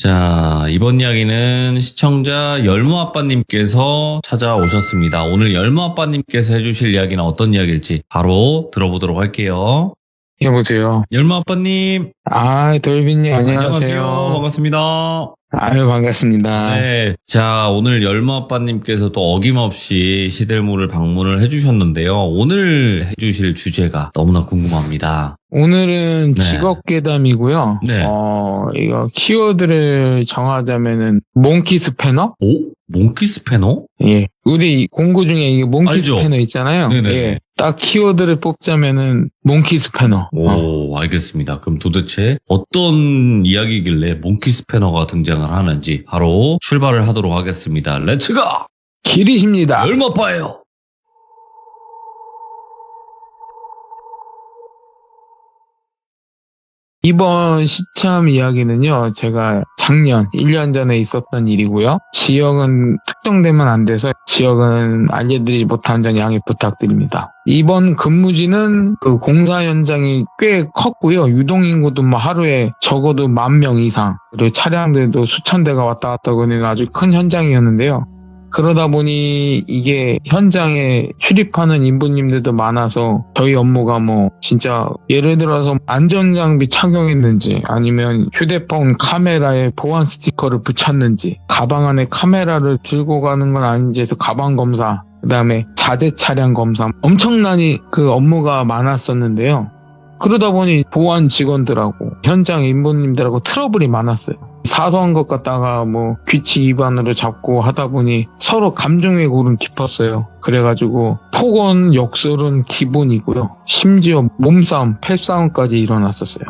자, 이번 이야기는 시청자 열무아빠님께서 찾아오셨습니다. 오늘 열무아빠님께서 해주실 이야기는 어떤 이야기일지 바로 들어보도록 할게요. 여보세요. 열무아빠님. 돌빈님 안녕하세요. 반갑습니다. 아유, 반갑습니다. 네. 자, 오늘 열무아빠님께서 또 어김없이 시들무를 방문을 해주셨는데요. 오늘 해주실 주제가 너무나 궁금합니다. 오늘은 네. 직업괴담이고요. 네. 이거 키워드를 정하자면은 몽키 스패너? 오? 몽키 스패너? 예. 우리 공구 중에 이게 몽키 알죠? 스패너 있잖아요. 네네. 예. 딱 키워드를 뽑자면은 몽키 스패너. 오, 알겠습니다. 그럼 도대체 어떤 이야기길래 몽키 스패너가 등장을 하는지 바로 출발을 하도록 하겠습니다. 렛츠가! 길이십니다. 열무아빠예요. 이번 시참 이야기는요, 제가 작년 1년 전에 있었던 일이고요. 지역은 특정되면 안 돼서 지역은 알려드리지 못한 점 양해 부탁드립니다. 이번 근무지는 그 공사 현장이 꽤 컸고요. 유동인구도 뭐 하루에 적어도 10,000명 이상, 그리고 차량들도 수천 대가 왔다 갔다 하는 아주 큰 현장이었는데요. 그러다 보니 이게 현장에 출입하는 인부님들도 많아서 저희 업무가 뭐 진짜 예를 들어서 안전장비 착용했는지 아니면 휴대폰 카메라에 보안 스티커를 붙였는지 가방 안에 카메라를 들고 가는 건 아닌지 해서 가방 검사, 그다음에 자대 차량 검사, 엄청나게 그 업무가 많았었는데요. 그러다 보니 보안 직원들하고 현장 인부님들하고 트러블이 많았어요. 사소한 것 갖다가 뭐 규칙 위반으로 잡고 하다 보니 서로 감정의 골은 깊었어요. 그래가지고 폭언, 욕설은 기본이고요. 심지어 몸싸움, 패싸움까지 일어났었어요.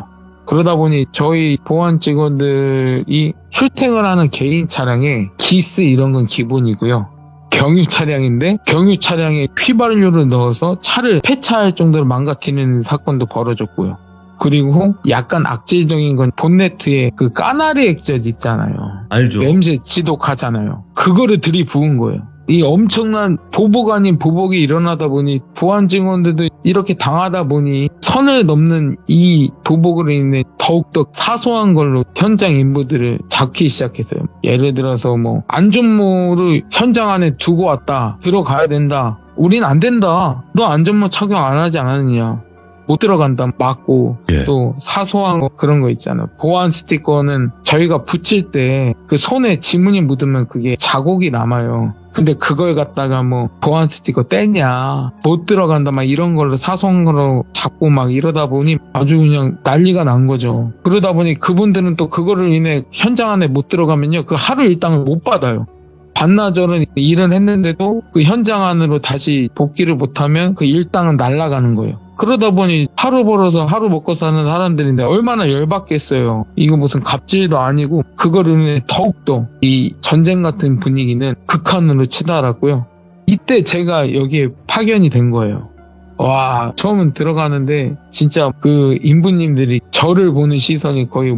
그러다 보니 저희 보안 직원들이 출퇴근을 하는 개인 차량에 기스 이런 건 기본이고요. 경유 차량인데 경유 차량에 휘발유를 넣어서 차를 폐차할 정도로 망가뜨리는 사건도 벌어졌고요. 그리고 약간 악질적인 건 본네트에 그 까나리 액젓 있잖아요. 알죠. 냄새 지독하잖아요. 그거를 들이부은 거예요. 이 엄청난 보복 아닌 보복이 일어나다 보니 보안 직원들도 이렇게 당하다 보니 선을 넘는 이 보복으로 인해 더욱더 사소한 걸로 현장 인부들을 잡기 시작했어요. 예를 들어서 뭐 안전모를 현장 안에 두고 왔다. 들어가야 된다. 우린 안 된다. 너 안전모 착용 안 하지 않았느냐. 못 들어간다. 맞고. 예. 또 사소한 거 그런 거 있잖아요. 보안 스티커는 저희가 붙일 때 그 손에 지문이 묻으면 그게 자국이 남아요. 근데 그걸 갖다가 뭐 보안 스티커 떼냐, 못 들어간다 막 이런 걸로 사소한 걸로 잡고 막 이러다 보니 아주 그냥 난리가 난 거죠. 그러다 보니 그분들은 또 그거를 인해 현장 안에 못 들어가면요 그 하루 일당을 못 받아요. 반나절은 일을 했는데도 그 현장 안으로 다시 복귀를 못하면 그 일당은 날아가는 거예요. 그러다 보니 하루 벌어서 하루 먹고 사는 사람들인데 얼마나 열받겠어요. 이거 무슨 갑질도 아니고 그거를 인해 더욱더 이 전쟁 같은 분위기는 극한으로 치달았고요. 이때 제가 여기에 파견이 된 거예요. 와, 처음은 들어가는데 진짜 그 인부님들이 저를 보는 시선이 거의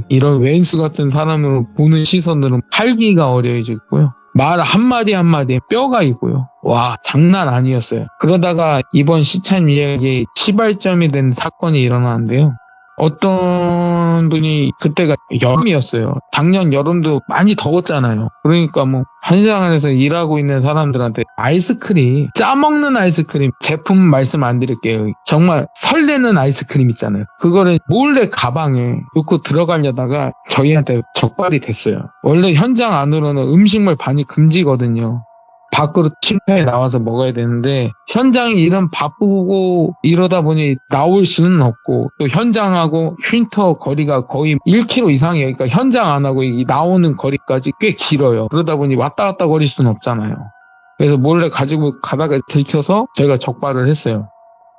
이런 왼수 같은 사람으로 보는 시선으로 팔기가 어려워졌고요. 말 한마디 한마디에 뼈가 있고요. 와, 장난 아니었어요. 그러다가 이번 시참 이야기에 시발점이 된 사건이 일어나는데요. 어떤 분이 그때가 여름이었어요. 작년 여름도 많이 더웠잖아요. 그러니까 뭐 현장 안에서 일하고 있는 사람들한테 아이스크림, 짜먹는 아이스크림 제품 말씀 안 드릴게요. 정말 설레는 아이스크림 있잖아요. 그거를 몰래 가방에 넣고 들어가려다가 저희한테 적발이 됐어요. 원래 현장 안으로는 음식물 반입 금지거든요. 밖으로 침패에 나와서 먹어야 되는데 현장이 이런 바쁘고 이러다 보니 나올 수는 없고 또 현장하고 쉼터 거리가 거의 1km 이상이에요. 그러니까 현장 안 하고 이 나오는 거리까지 꽤 길어요. 그러다 보니 왔다 갔다 거릴 수는 없잖아요. 그래서 몰래 가지고 가다가 들켜서 저희가 적발을 했어요.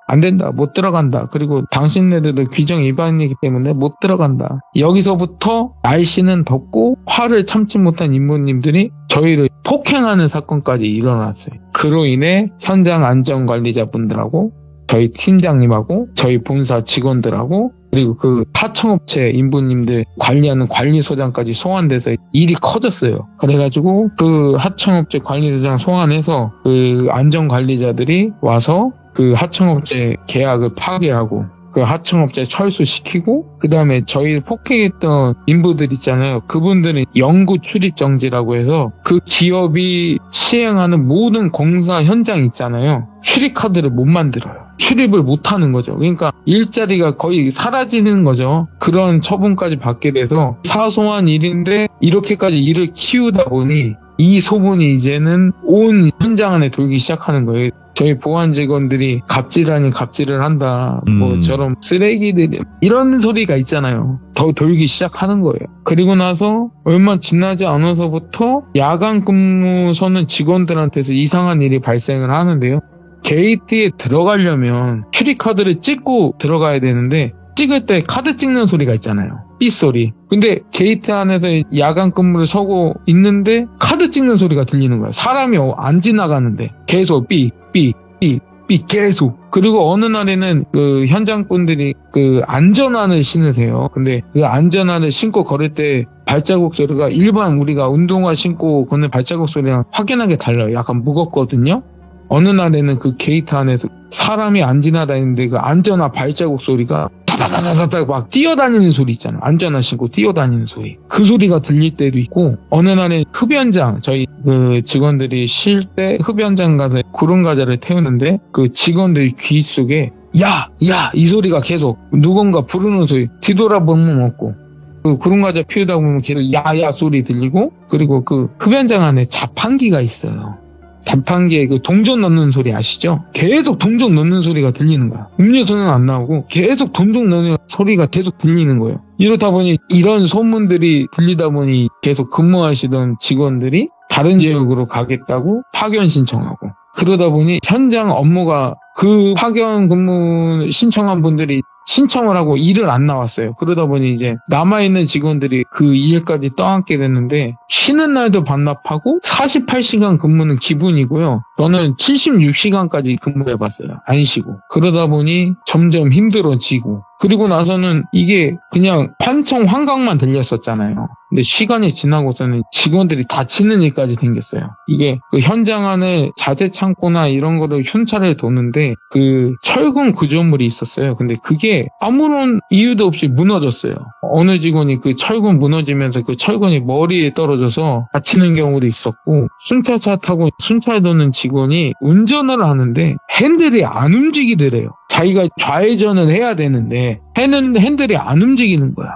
안 된다. 못 들어간다. 그리고 당신네들도 규정 위반이기 때문에 못 들어간다. 여기서부터 날씨는 덥고 화를 참지 못한 인부님들이 저희를 폭행하는 사건까지 일어났어요. 그로 인해 현장 안전관리자분들하고 저희 팀장님하고 저희 본사 직원들하고 그리고 그 하청업체 인부님들 관리하는 관리소장까지 소환돼서 일이 커졌어요. 그래가지고 그 하청업체 관리소장 소환해서 그 안전관리자들이 와서 그 하청업체 계약을 파기하고 그 하청업체 철수시키고 그 다음에 저희 폭행했던 인부들 있잖아요. 그분들은 영구 출입 정지라고 해서 그 기업이 시행하는 모든 공사 현장 있잖아요. 출입카드를 못 만들어요. 출입을 못 하는 거죠. 그러니까 일자리가 거의 사라지는 거죠. 그런 처분까지 받게 돼서 사소한 일인데 이렇게까지 일을 키우다 보니 이 소문이 이제는 온 현장 안에 돌기 시작하는 거예요. 저희 보안 직원들이 갑질 아닌 갑질을 한다. 뭐 저런 쓰레기들이 이런 소리가 있잖아요. 더 돌기 시작하는 거예요. 그리고 나서 얼마 지나지 않아서부터 야간 근무서는 직원들한테서 이상한 일이 발생을 하는데요. 게이트에 들어가려면 출입카드를 찍고 들어가야 되는데 찍을 때 카드 찍는 소리가 있잖아요. 삐소리. 근데 게이트 안에서 야간 근무를 서고 있는데 카드 찍는 소리가 들리는 거야. 사람이 안 지나가는데 계속 삐 계속. 그리고 어느 날에는 그 현장분들이 그 안전화를 신으세요. 근데 그 안전화를 신고 걸을 때 발자국 소리가 일반 우리가 운동화 신고 걷는 발자국 소리랑 확연하게 달라요. 약간 무겁거든요. 어느 날에는 그 게이트 안에서 사람이 안 지나다니는데 그 안전화 발자국 소리가 다다다다다 막 뛰어다니는 소리 있잖아요. 안전화 신고 뛰어다니는 소리. 그 소리가 들릴 때도 있고, 어느 날에 흡연장, 저희 그 직원들이 쉴 때 흡연장 가서 구름 과자를 태우는데 그 직원들 귀 속에 야! 이 소리가 계속 누군가 부르는 소리, 뒤돌아보면 없고, 그 구름 과자 피우다 보면 계속 야야 소리 들리고, 그리고 그 흡연장 안에 자판기가 있어요. 자판기에 그 동전 넣는 소리 아시죠? 계속 동전 넣는 소리가 들리는 거야. 음료수는 안 나오고 계속 동전 넣는 소리가 계속 들리는 거예요. 이렇다 보니 이런 소문들이 들리다 보니 계속 근무하시던 직원들이 다른 지역으로 가겠다고 파견 신청하고, 그러다 보니 현장 업무가 그 파견 근무 신청한 분들이 신청을 하고 일을 안 나왔어요. 그러다 보니 이제 남아있는 직원들이 그 일까지 떠안게 됐는데, 쉬는 날도 반납하고 48시간 근무는 기본이고요. 저는 76시간까지 근무해봤어요. 안 쉬고. 그러다 보니 점점 힘들어지고, 그리고 나서는 이게 그냥 환청 환각만 들렸었잖아요. 근데 시간이 지나고서는 직원들이 다치는 일까지 생겼어요. 이게 그 현장 안에 자재 창고나 이런 거를 흉차를 도는데 그 철근 구조물이 있었어요. 근데 그게 아무런 이유도 없이 무너졌어요. 어느 직원이 그 철근 무너지면서 그 철근이 머리에 떨어져서 다치는 경우도 있었고, 순찰차 타고 순찰 도는 직원이 운전을 하는데 핸들이 안 움직이더래요. 자기가 좌회전을 해야 되는데 핸들이 안 움직이는 거야.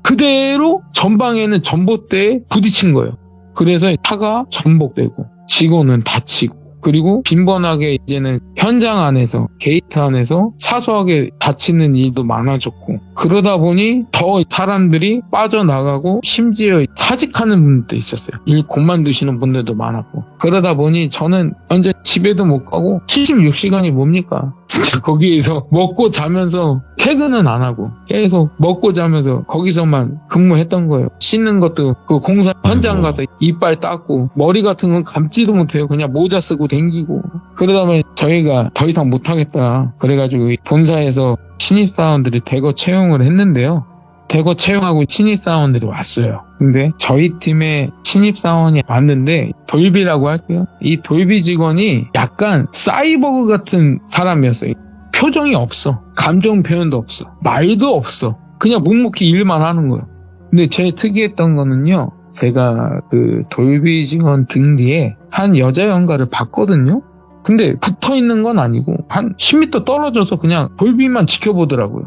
그대로 전방에는 전봇대에 부딪힌 거예요. 그래서 차가 전복되고 직원은 다치고, 그리고 빈번하게 이제는 현장 안에서 게이트 안에서 사소하게 다치는 일도 많아졌고, 그러다 보니 더 사람들이 빠져나가고 심지어 사직하는 분들도 있었어요. 일 그만두시는 분들도 많았고, 그러다 보니 저는 완전 집에도 못 가고 76시간이 뭡니까? 진짜 거기에서 먹고 자면서 퇴근은 안 하고 계속 먹고 자면서 거기서만 근무했던 거예요. 씻는 것도 그 공사 현장 가서 이빨 닦고 머리 같은 건 감지도 못해요. 그냥 모자 쓰고 댕기고. 그러다 보니 저희가 더 이상 못하겠다 그래가지고 본사에서 신입사원들이 대거 채용을 했는데요. 대거 채용하고 신입사원들이 왔어요. 근데 저희 팀에 신입사원이 왔는데 돌비라고 할게요. 이 돌비 직원이 약간 사이버그 같은 사람이었어요. 표정이 없어. 감정 표현도 없어. 말도 없어. 그냥 묵묵히 일만 하는 거예요. 근데 제일 특이했던 거는요, 제가 그 돌비 직원 등 뒤에 한 여자 연가를 봤거든요. 근데 붙어 있는 건 아니고 한 10m 떨어져서 그냥 돌비만 지켜보더라고요.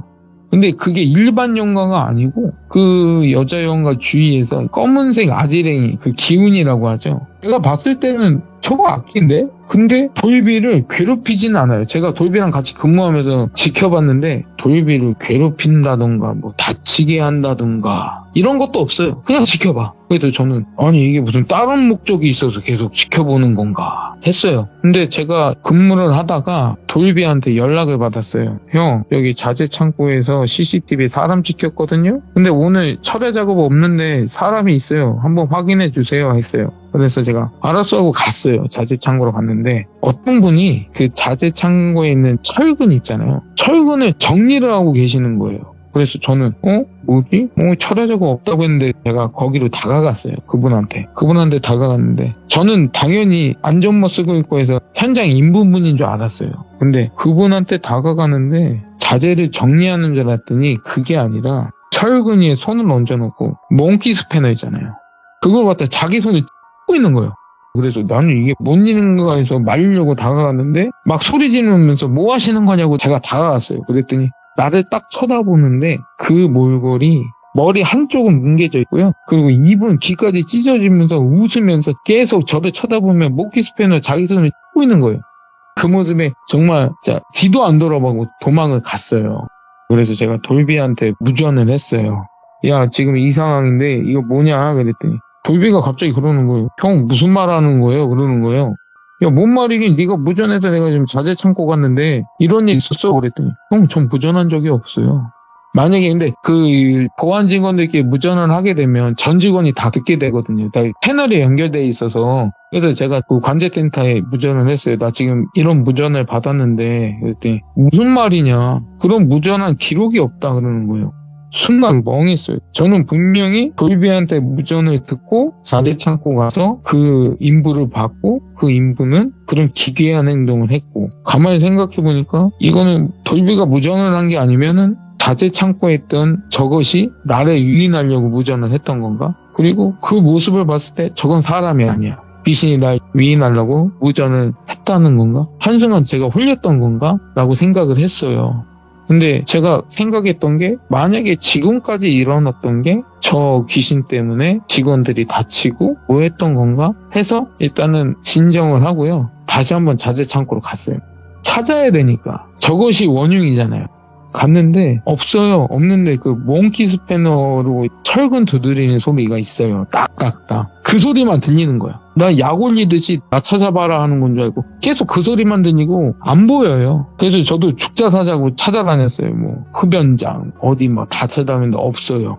근데 그게 일반 연가가 아니고 그 여자 연가 주위에서 검은색 아지랭이, 그 기운이라고 하죠. 제가 봤을 때는 저거 악기인데? 근데 돌비를 괴롭히진 않아요. 제가 돌비랑 같이 근무하면서 지켜봤는데 돌비를 괴롭힌다던가 뭐 다치게 한다던가 이런 것도 없어요. 그냥 지켜봐. 그래서 저는 아니 이게 무슨 다른 목적이 있어서 계속 지켜보는 건가 했어요. 근데 제가 근무를 하다가 돌비한테 연락을 받았어요. 형, 여기 자재 창고에서 CCTV 사람 찍혔거든요. 근데 오늘 철회 작업 없는데 사람이 있어요. 한번 확인해 주세요 했어요. 그래서 제가 알았어 하고 갔어요. 자재 창고로 갔는데 어떤 분이 그 자재 창고에 있는 철근 있잖아요. 철근을 정리를 하고 계시는 거예요. 그래서 저는 뭐지? 철회자가 없다고 했는데 제가 거기로 다가갔어요. 그분한테 다가갔는데 저는 당연히 안전모 쓰고 있고 해서 현장 인부분인 줄 알았어요. 근데 그분한테 다가가는데 자재를 정리하는 줄 알았더니 그게 아니라 철근이에 손을 얹어놓고 몽키 스패너 있잖아요. 그걸 갖다 자기 손을 찍고 있는 거예요. 그래서 나는 이게 뭔 일인가 해서 말리려고 다가갔는데 막 소리 지르면서 뭐 하시는 거냐고 제가 다가갔어요. 그랬더니 나를 딱 쳐다보는데 그 몰골이 머리 한쪽은 뭉개져 있고요. 그리고 입은 귀까지 찢어지면서 웃으면서 계속 저를 쳐다보며 몽키 스패너 자기 손을 찍고 있는 거예요. 그 모습에 정말 뒤도 안 돌아보고 도망을 갔어요. 그래서 제가 돌비한테 무전을 했어요. 야, 지금 이 상황인데 이거 뭐냐 그랬더니 돌비가 갑자기 그러는 거예요. 형 무슨 말 하는 거예요? 그러는 거예요. 야, 뭔 말이긴 네가 무전해서 내가 지금 자재 창고 갔는데 이런 일 있었어? 그랬더니 형 전 무전한 적이 없어요. 만약에 근데 그 보안 직원들께 무전을 하게 되면 전 직원이 다 듣게 되거든요. 다 채널이 연결돼 있어서. 그래서 제가 그 관제센터에 무전을 했어요. 나 지금 이런 무전을 받았는데 그랬더니 무슨 말이냐? 그런 무전한 기록이 없다 그러는 거예요. 순간 멍했어요. 저는 분명히 돌비한테 무전을 듣고 자재 창고 가서 그 인부를 받고 그 인부는 그런 기괴한 행동을 했고 가만히 생각해보니까 이거는 돌비가 무전을 한 게 아니면은 자재 창고에 있던 저것이 나를 유인하려고 무전을 했던 건가? 그리고 그 모습을 봤을 때 저건 사람이 아니야. 귀신이 날 유인하려고 무전을 했다는 건가? 한순간 제가 홀렸던 건가? 라고 생각을 했어요. 근데 제가 생각했던 게 만약에 지금까지 일어났던 게 저 귀신 때문에 직원들이 다치고 뭐 했던 건가 해서 일단은 진정을 하고요. 다시 한번 자재 창고로 갔어요. 찾아야 되니까 저것이 원흉이잖아요. 갔는데 없어요. 없는데 그 몽키 스패너로 철근 두드리는 소리가 있어요. 딱딱딱. 그 소리만 들리는 거야. 나 약 올리듯이 나 찾아봐라 하는 건 줄 알고 계속 그 소리만 들리고 안 보여요. 그래서 저도 죽자 사자고 찾아다녔어요. 뭐 흡연장 어디 뭐 다 찾아다녔는데 없어요.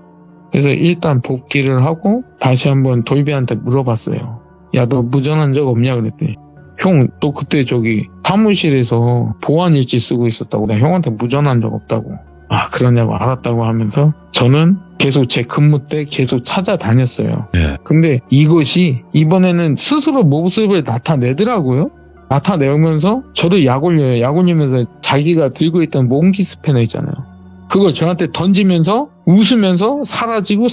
그래서 일단 복귀를 하고 다시 한번 돌비한테 물어봤어요. 야, 너 무전한 적 없냐 그랬더니 형, 너 그때 저기 사무실에서 보안일지 쓰고 있었다고. 나 형한테 무전한 적 없다고. 아, 그러냐고 알았다고 하면서 저는 계속 제 근무 때 계속 찾아다녔어요. 예. 근데 이것이 이번에는 스스로 모습을 나타내더라고요. 나타내면서 저를 약 올려요. 약 올리면서 자기가 들고 있던 몽키 스패너 있잖아요. 그걸 저한테 던지면서 웃으면서 사라지고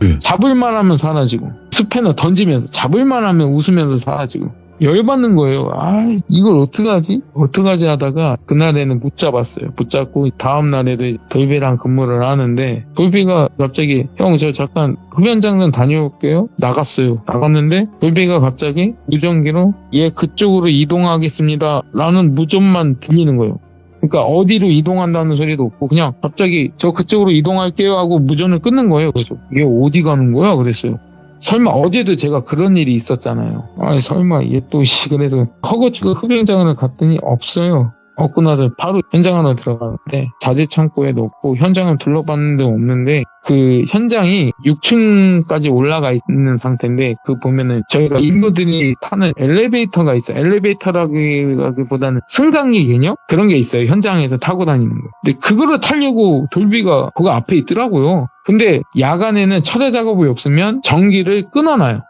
예. 잡을만 하면 사라지고 스패너 던지면서 잡을만 하면 웃으면서 사라지고 열받는 거예요. 아, 이걸 어떡하지 하다가 그날에는 못 잡았어요. 붙잡고 다음 날에도 돌비랑 근무를 하는데 돌비가 갑자기 형 저 잠깐 흡연장은 다녀올게요. 나갔어요. 나갔는데 돌비가 갑자기 무전기로 얘 그쪽으로 이동하겠습니다 라는 무전만 들리는 거예요. 그러니까 어디로 이동한다는 소리도 없고 그냥 갑자기 저 그쪽으로 이동할게요 하고 무전을 끊는 거예요. 그래서 얘 어디 가는 거야? 그랬어요. 설마 어제도 제가 그런 일이 있었잖아요. 아, 설마 얘 또 그래서 허거지고 흡연장을 갔더니 없어요. 없고 나서 바로 현장 하나 들어가는데 자재 창고에도 없고 현장을 둘러봤는데 없는데 그 현장이 6층까지 올라가 있는 상태인데 그 보면은 저희가 인부들이 타는 엘리베이터가 있어요. 엘리베이터라기보다는 승강기 개념? 그런 게 있어요. 현장에서 타고 다니는 거. 근데 그거를 타려고 돌비가 거기 앞에 있더라고요. 근데 야간에는 철야 작업이 없으면 전기를 끊어놔요.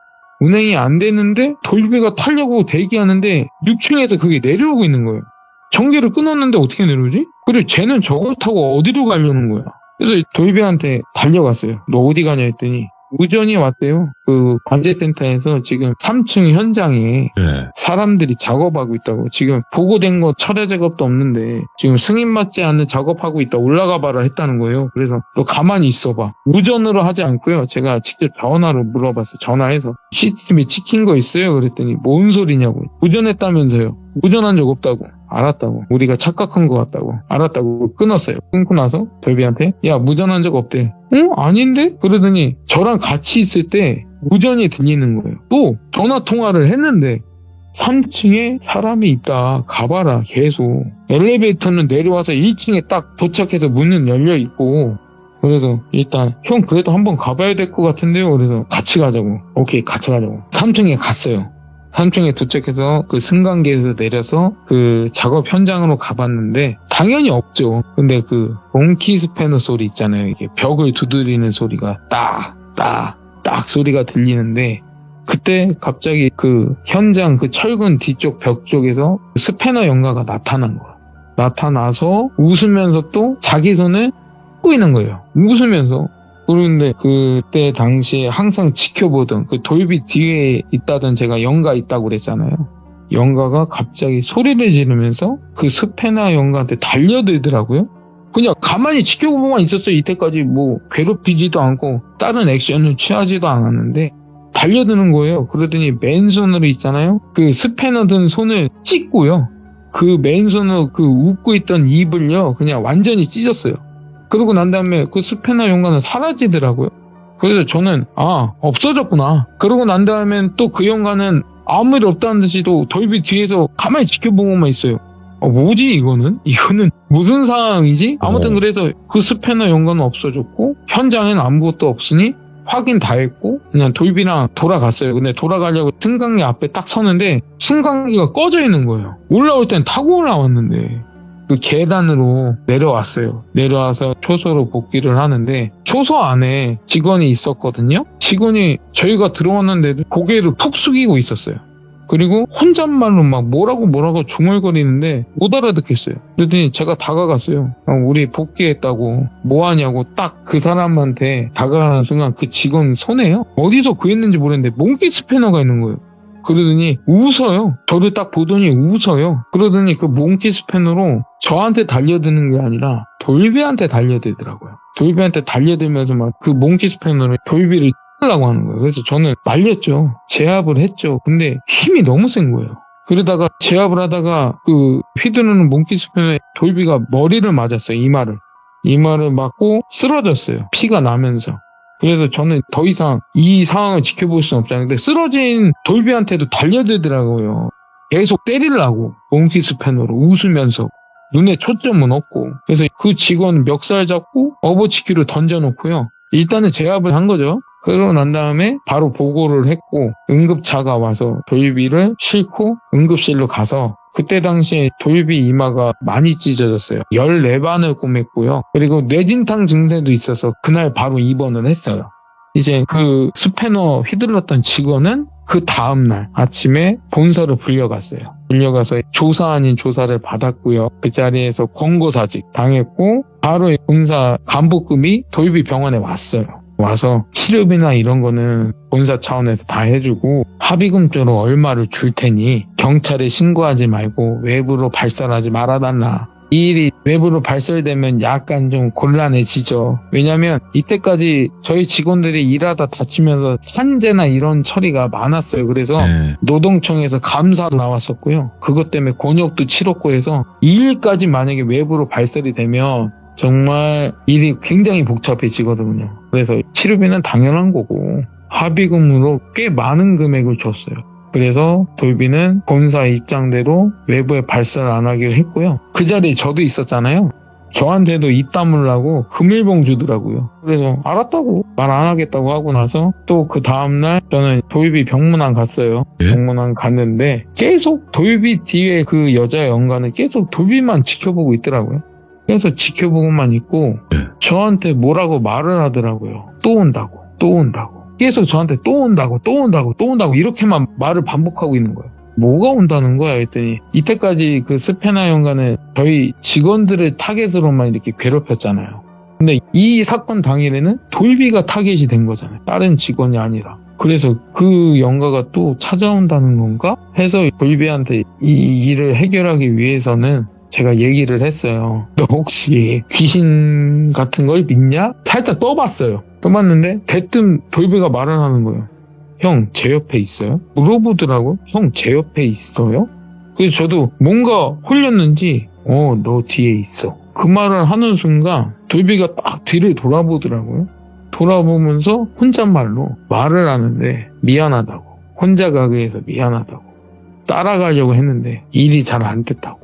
운행이 안 되는데 돌비가 타려고 대기하는데 6층에서 그게 내려오고 있는 거예요. 전기를 끊었는데 어떻게 내려오지? 그리고 쟤는 저걸 타고 어디로 가려는 거야? 그래서 돌비한테 달려갔어요. 너 어디 가냐 했더니 무전이 왔대요. 그 관제센터에서 지금 3층 현장에 예. 사람들이 작업하고 있다고. 지금 보고된 거 철야 작업도 없는데 지금 승인받지 않는 작업하고 있다. 올라가 봐라 했다는 거예요. 그래서 너 가만히 있어봐. 무전으로 하지 않고요. 제가 직접 전화로 물어봤어요. 전화해서 CCTV 찍힌 거 있어요? 그랬더니 뭔 소리냐고. 무전했다면서요. 무전한 적 없다고. 알았다고. 우리가 착각한 것 같다고. 알았다고. 끊었어요. 끊고 나서 돌비한테 야, 무전한 적 없대. 응? 아닌데? 그러더니 저랑 같이 있을 때 무전이 들리는 거예요. 또 전화 통화를 했는데 3층에 사람이 있다. 가봐라. 계속. 엘리베이터는 내려와서 1층에 딱 도착해서 문은 열려 있고 그래서 일단 형 그래도 한번 가봐야 될 것 같은데요. 그래서 같이 가자고. 오케이, 같이 가자고. 3층에 갔어요. 산중에 도착해서 그 승강기에서 내려서 그 작업 현장으로 가봤는데 당연히 없죠. 근데 그 몽키 스패너 소리 있잖아요. 이게 벽을 두드리는 소리가 딱 소리가 들리는데 그때 갑자기 그 현장 그 철근 뒤쪽 벽 쪽에서 스패너 연가가 나타난 거야. 나타나서 웃으면서 또 자기 손을 꾸이는 거예요. 웃으면서. 그런데 그때 당시에 항상 지켜보던 그 돌비 뒤에 있다던 제가 연가 있다고 그랬잖아요. 연가가 갑자기 소리를 지르면서 그 스패너 연가한테 달려들더라고요. 그냥 가만히 지켜보고만 있었어요. 이때까지 뭐 괴롭히지도 않고 다른 액션을 취하지도 않았는데 달려드는 거예요. 그러더니 맨손으로 있잖아요. 그 스패너 든 손을 찢고요. 그 맨손으로 그 웃고 있던 입을요. 그냥 완전히 찢었어요. 그러고 난 다음에 그 스패너 연가는 사라지더라고요. 그래서 저는 없어졌구나. 그러고 난 다음엔 또 그 연가는 아무 일 없다는 듯이 또 돌비 뒤에서 가만히 지켜보고만 있어요. 뭐지 이거는 무슨 상황이지? 아무튼 그래서 그 스패너 연가는 없어졌고 현장에는 아무것도 없으니 확인 다 했고 그냥 돌비랑 돌아갔어요. 근데 돌아가려고 승강기 앞에 딱 서는데 승강기가 꺼져 있는 거예요. 올라올 땐 타고 올라왔는데 그 계단으로 내려왔어요. 내려와서 초소로 복귀를 하는데 초소 안에 직원이 있었거든요. 직원이 저희가 들어왔는데도 고개를 푹 숙이고 있었어요. 그리고 혼잣말로 막 뭐라고 중얼거리는데 못 알아듣겠어요. 그랬더니 제가 다가갔어요. 우리 복귀했다고 뭐하냐고 딱 그 사람한테 다가가는 순간 그 직원 손에요. 어디서 구했는지 모르겠는데 몽키 스패너가 있는 거예요. 그러더니 웃어요. 저를 딱 보더니 웃어요. 그러더니 그 몽키 스패너로 저한테 달려드는 게 아니라 돌비한테 달려들더라고요. 돌비한테 달려들면서 막 그 몽키 스패너로 돌비를 찌르려고 하는 거예요. 그래서 저는 말렸죠. 제압을 했죠. 근데 힘이 너무 센 거예요. 그러다가 제압을 하다가 그 휘두르는 몽키 스패너에 돌비가 머리를 맞았어요. 이마를 맞고 쓰러졌어요. 피가 나면서. 그래서 저는 더 이상 이 상황을 지켜볼 수는 없잖아요. 근데 쓰러진 돌비한테도 달려들더라고요. 계속 때리려고 몽키 스패너로 웃으면서 눈에 초점은 없고. 그래서 그 직원 멱살 잡고 업어치기로 던져놓고요. 일단은 제압을 한 거죠. 그러고 난 다음에 바로 보고를 했고 응급차가 와서 돌비를 싣고 응급실로 가서 그때 당시에 돌비 이마가 많이 찢어졌어요. 14반을 꼬맸고요. 그리고 뇌진탕 증세도 있어서 그날 바로 입원을 했어요. 이제 그 스패너 휘둘렀던 직원은 그 다음날 아침에 본사로 불려갔어요. 불려가서 조사 아닌 조사를 받았고요. 그 자리에서 권고사직 당했고 바로 본사 간부급이 돌비 병원에 왔어요. 와서 치료비나 이런 거는 본사 차원에서 다 해주고 합의금조로 얼마를 줄 테니 경찰에 신고하지 말고 외부로 발설하지 말아달라. 이 일이 외부로 발설되면 약간 좀 곤란해지죠. 왜냐면 이때까지 저희 직원들이 일하다 다치면서 산재나 이런 처리가 많았어요. 그래서 노동청에서 감사도 나왔었고요. 그것 때문에 곤욕도 치렀고 해서 이 일까지 만약에 외부로 발설이 되면 정말 일이 굉장히 복잡해지거든요. 그래서 치료비는 당연한 거고 합의금으로 꽤 많은 금액을 줬어요. 그래서 돌비는 본사 입장대로 외부에 발설 안 하기로 했고요. 그 자리에 저도 있었잖아요. 저한테도 입다물라고 금일봉 주더라고요. 그래서 알았다고 말 안 하겠다고 하고 나서 또 그 다음날 저는 돌비 병문안 갔어요. 병문안 갔는데 계속 돌비 뒤에 그 여자 연가는 계속 돌비만 지켜보고 있더라고요. 그래서 지켜보고만 있고 저한테 뭐라고 말을 하더라고요. 또 온다고. 계속 저한테 또 온다고 이렇게만 말을 반복하고 있는 거예요. 뭐가 온다는 거야 했더니 이때까지 그 스패너 연가는 저희 직원들을 타겟으로만 이렇게 괴롭혔잖아요. 근데 이 사건 당일에는 돌비가 타겟이 된 거잖아요. 다른 직원이 아니라. 그래서 그 연가가 또 찾아온다는 건가 해서 돌비한테 이 일을 해결하기 위해서는 제가 얘기를 했어요. 너 혹시 귀신 같은 걸 믿냐? 살짝 떠봤어요. 떠봤는데 대뜸 돌비가 말을 하는 거예요. 형, 제 옆에 있어요? 물어보더라고요. 형, 제 옆에 있어요? 그래서 저도 뭔가 홀렸는지 너 뒤에 있어. 그 말을 하는 순간 돌비가 딱 뒤를 돌아보더라고요. 돌아보면서 혼잣말로 말을 하는데 미안하다고. 혼자 가게 해서 미안하다고. 따라가려고 했는데 일이 잘 안 됐다고.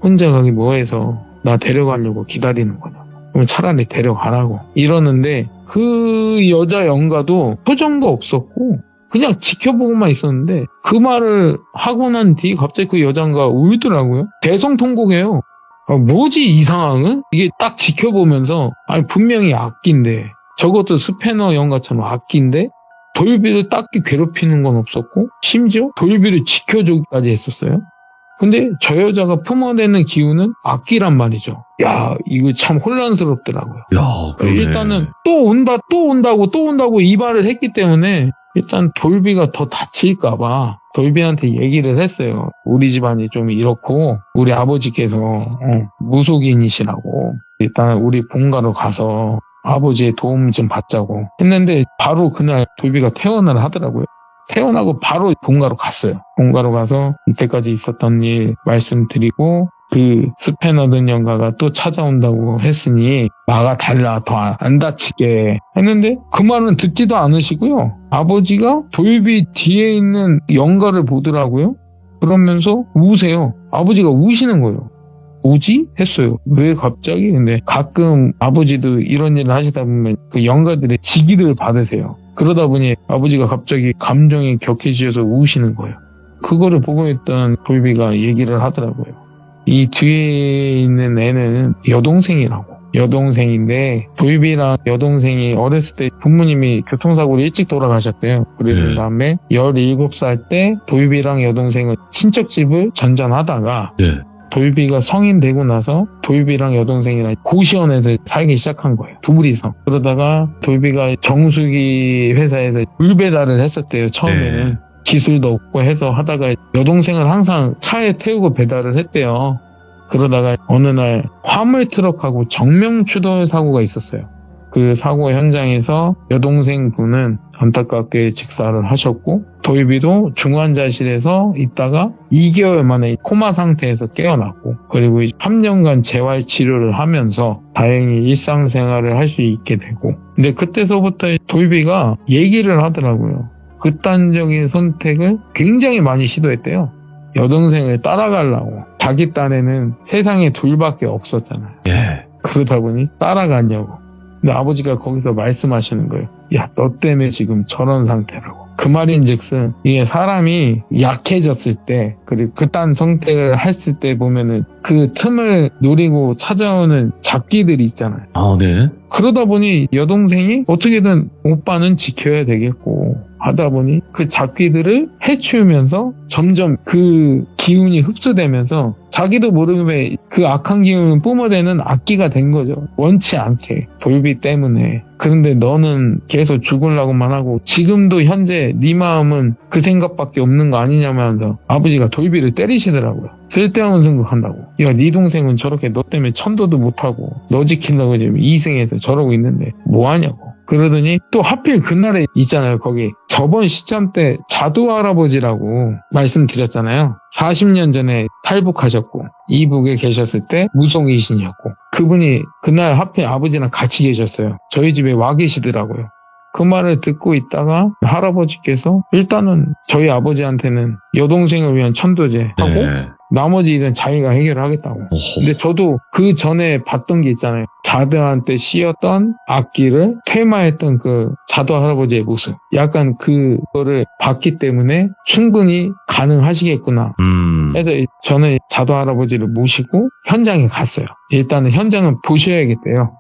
혼자 가기 뭐해서 나 데려가려고 기다리는 거냐. 그럼 차라리 데려가라고. 이러는데 그 여자 연가도 표정도 없었고 그냥 지켜보고만 있었는데 그 말을 하고 난 뒤 갑자기 그 여자가 울더라고요. 대성통곡해요. 뭐지 이 상황은? 이게 딱 지켜보면서 아니 분명히 악기인데 저것도 스패너 연가처럼 악기인데 돌비를 딱히 괴롭히는 건 없었고 심지어 돌비를 지켜주기까지 했었어요. 근데 저 여자가 품어내는 기운은 악기란 말이죠. 야 이거 참 혼란스럽더라고요. 야, 그러네. 일단은 또 온다고 이 말을 했기 때문에 일단 돌비가 더 다칠까봐 돌비한테 얘기를 했어요. 우리 집안이 좀 이렇고 우리 아버지께서 무속인이시라고 일단 우리 본가로 가서 아버지의 도움 좀 받자고 했는데 바로 그날 돌비가 퇴원을 하더라고요. 퇴원하고 바로 본가로 갔어요. 본가로 가서 이때까지 있었던 일 말씀드리고 그 스패너든 연가가 또 찾아온다고 했으니 막아달라 더 안 다치게 했는데 그 말은 듣지도 않으시고요. 아버지가 돌비 뒤에 있는 연가를 보더라고요. 그러면서 우세요. 아버지가 우시는 거예요. 뭐지? 했어요. 왜 갑자기? 근데 가끔 아버지도 이런 일을 하시다 보면 그 연가들의 직위를 받으세요. 그러다 보니 아버지가 갑자기 감정이 격해지셔서 우시는 거예요. 그거를 보고 있던 돌비가 얘기를 하더라고요. 이 뒤에 있는 애는 여동생인데 돌비랑 여동생이 어렸을 때 부모님이 교통사고로 일찍 돌아가셨대요. 그리고 그다음에 17살 때 돌비랑 여동생은 친척집을 전전하다가 돌비가 성인 되고 나서 돌비랑 여동생이랑 고시원에서 살기 시작한 거예요. 둘이서. 그러다가 돌비가 정수기 회사에서 물 배달을 했었대요. 처음에는. 기술도 없고 해서 하다가 여동생을 항상 차에 태우고 배달을 했대요. 그러다가 어느 날 화물 트럭하고 정면 추돌 사고가 있었어요. 그 사고 현장에서 여동생 분은 안타깝게 직사를 하셨고 돌비도 중환자실에서 있다가 2개월 만에 코마 상태에서 깨어났고 그리고 3년간 재활 치료를 하면서 다행히 일상생활을 할 수 있게 되고 근데 그때서부터 돌비가 얘기를 하더라고요. 극단적인 선택을 굉장히 많이 시도했대요. 여동생을 따라가려고. 자기 딴에는 세상에 둘밖에 없었잖아요. 그러다 보니 따라가냐고. 근데 아버지가 거기서 말씀하시는 거예요. 야, 너 때문에 지금 저런 상태라고. 그 말인즉슨 이게 사람이 약해졌을 때 그리고 그딴 선택을 했을 때 보면은 그 틈을 노리고 찾아오는 잡기들이 있잖아요. 그러다 보니 여동생이 어떻게든 오빠는 지켜야 되겠고 하다 보니 그 잡기들을 해치우면서 점점 그 기운이 흡수되면서 자기도 모르게 그 악한 기운을 뿜어대는 악기가 된 거죠. 원치 않게 돌비 때문에. 그런데 너는 계속 죽으려고만 하고 지금도 현재 네 마음은 그 생각밖에 없는 거 아니냐면서 아버지가 돌비를 때리시더라고요. 쓸데없는 생각한다고. 야, 네 동생은 저렇게 너 때문에 천도도 못하고 너 지키려고 지금 이승해서 저러고 있는데 뭐하냐고. 그러더니 또 하필 그날에 있잖아요. 거기 저번 시점 때 자두 할아버지라고 말씀드렸잖아요. 40년 전에 탈북하셨고 이북에 계셨을 때 무속이신이었고 그분이 그날 하필 아버지랑 같이 계셨어요. 저희 집에 와 계시더라고요. 그 말을 듣고 있다가 할아버지께서 일단은 저희 아버지한테는 여동생을 위한 천도제 하고 나머지 일은 자기가 해결하겠다고. 근데 저도 그 전에 봤던 게 있잖아요. 자드한테 씌었던 악기를 퇴마했던 그 자두 할아버지의 모습. 약간 그거를 봤기 때문에 충분히 가능하시겠구나. 그래서 저는 자두 할아버지를 모시고 현장에 갔어요. 일단은 현장은 보셔야겠대요.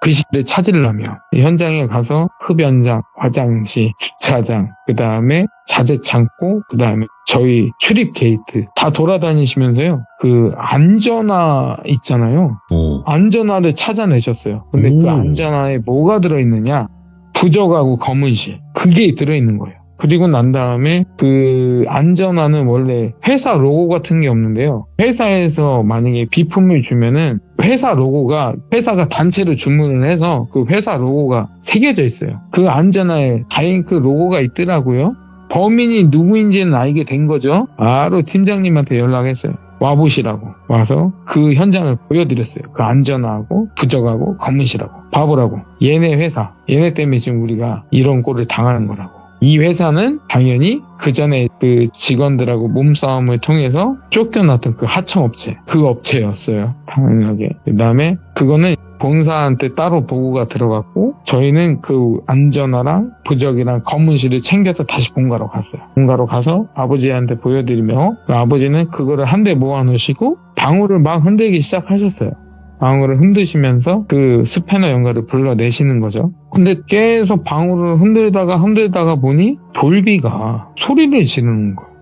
그 시기를 찾으려면 현장에 가서 흡연장, 화장실, 주차장, 그 다음에 자재 창고, 그 다음에 저희 출입 게이트 다 돌아다니시면서요. 그 안전화 있잖아요. 안전화를 찾아내셨어요. 근데 그 안전화에 뭐가 들어있느냐? 부적하고 검은실 그게 들어있는 거예요. 그리고 난 다음에 그 안전화는 원래 회사 로고 같은 게 없는데요. 회사에서 만약에 비품을 주면은 회사 로고가 회사가 단체로 주문을 해서 그 회사 로고가 새겨져 있어요. 그 안전화에 다행히 로고가 있더라고요. 범인이 누구인지는 알게 된 거죠. 바로 팀장님한테 연락했어요. 와보시라고. 와서 그 현장을 보여드렸어요. 그 안전화하고 부적하고 검은실하고 봐보라고. 얘네 회사, 얘네 때문에 지금 우리가 이런 꼴을 당하는 거라고. 이 회사는 당연히 그 전에 그 직원들하고 몸싸움을 통해서 쫓겨났던 그 하청업체, 그 업체였어요. 당연하게. 그 다음에 그거는 본사한테 따로 보고가 들어갔고 저희는 그 안전화랑 부적이랑 검은실을 챙겨서 다시 본가로 갔어요. 본가로 가서 아버지한테 보여드리며 그 아버지는 그거를 한데 모아놓으시고 방울을 막 흔들기 시작하셨어요. 방울을 흔드시면서 그 스패너 연가를 불러내시는 거죠. 근데 계속 방울을 흔들다가 보니 돌비가 소리를 지르는 거예요.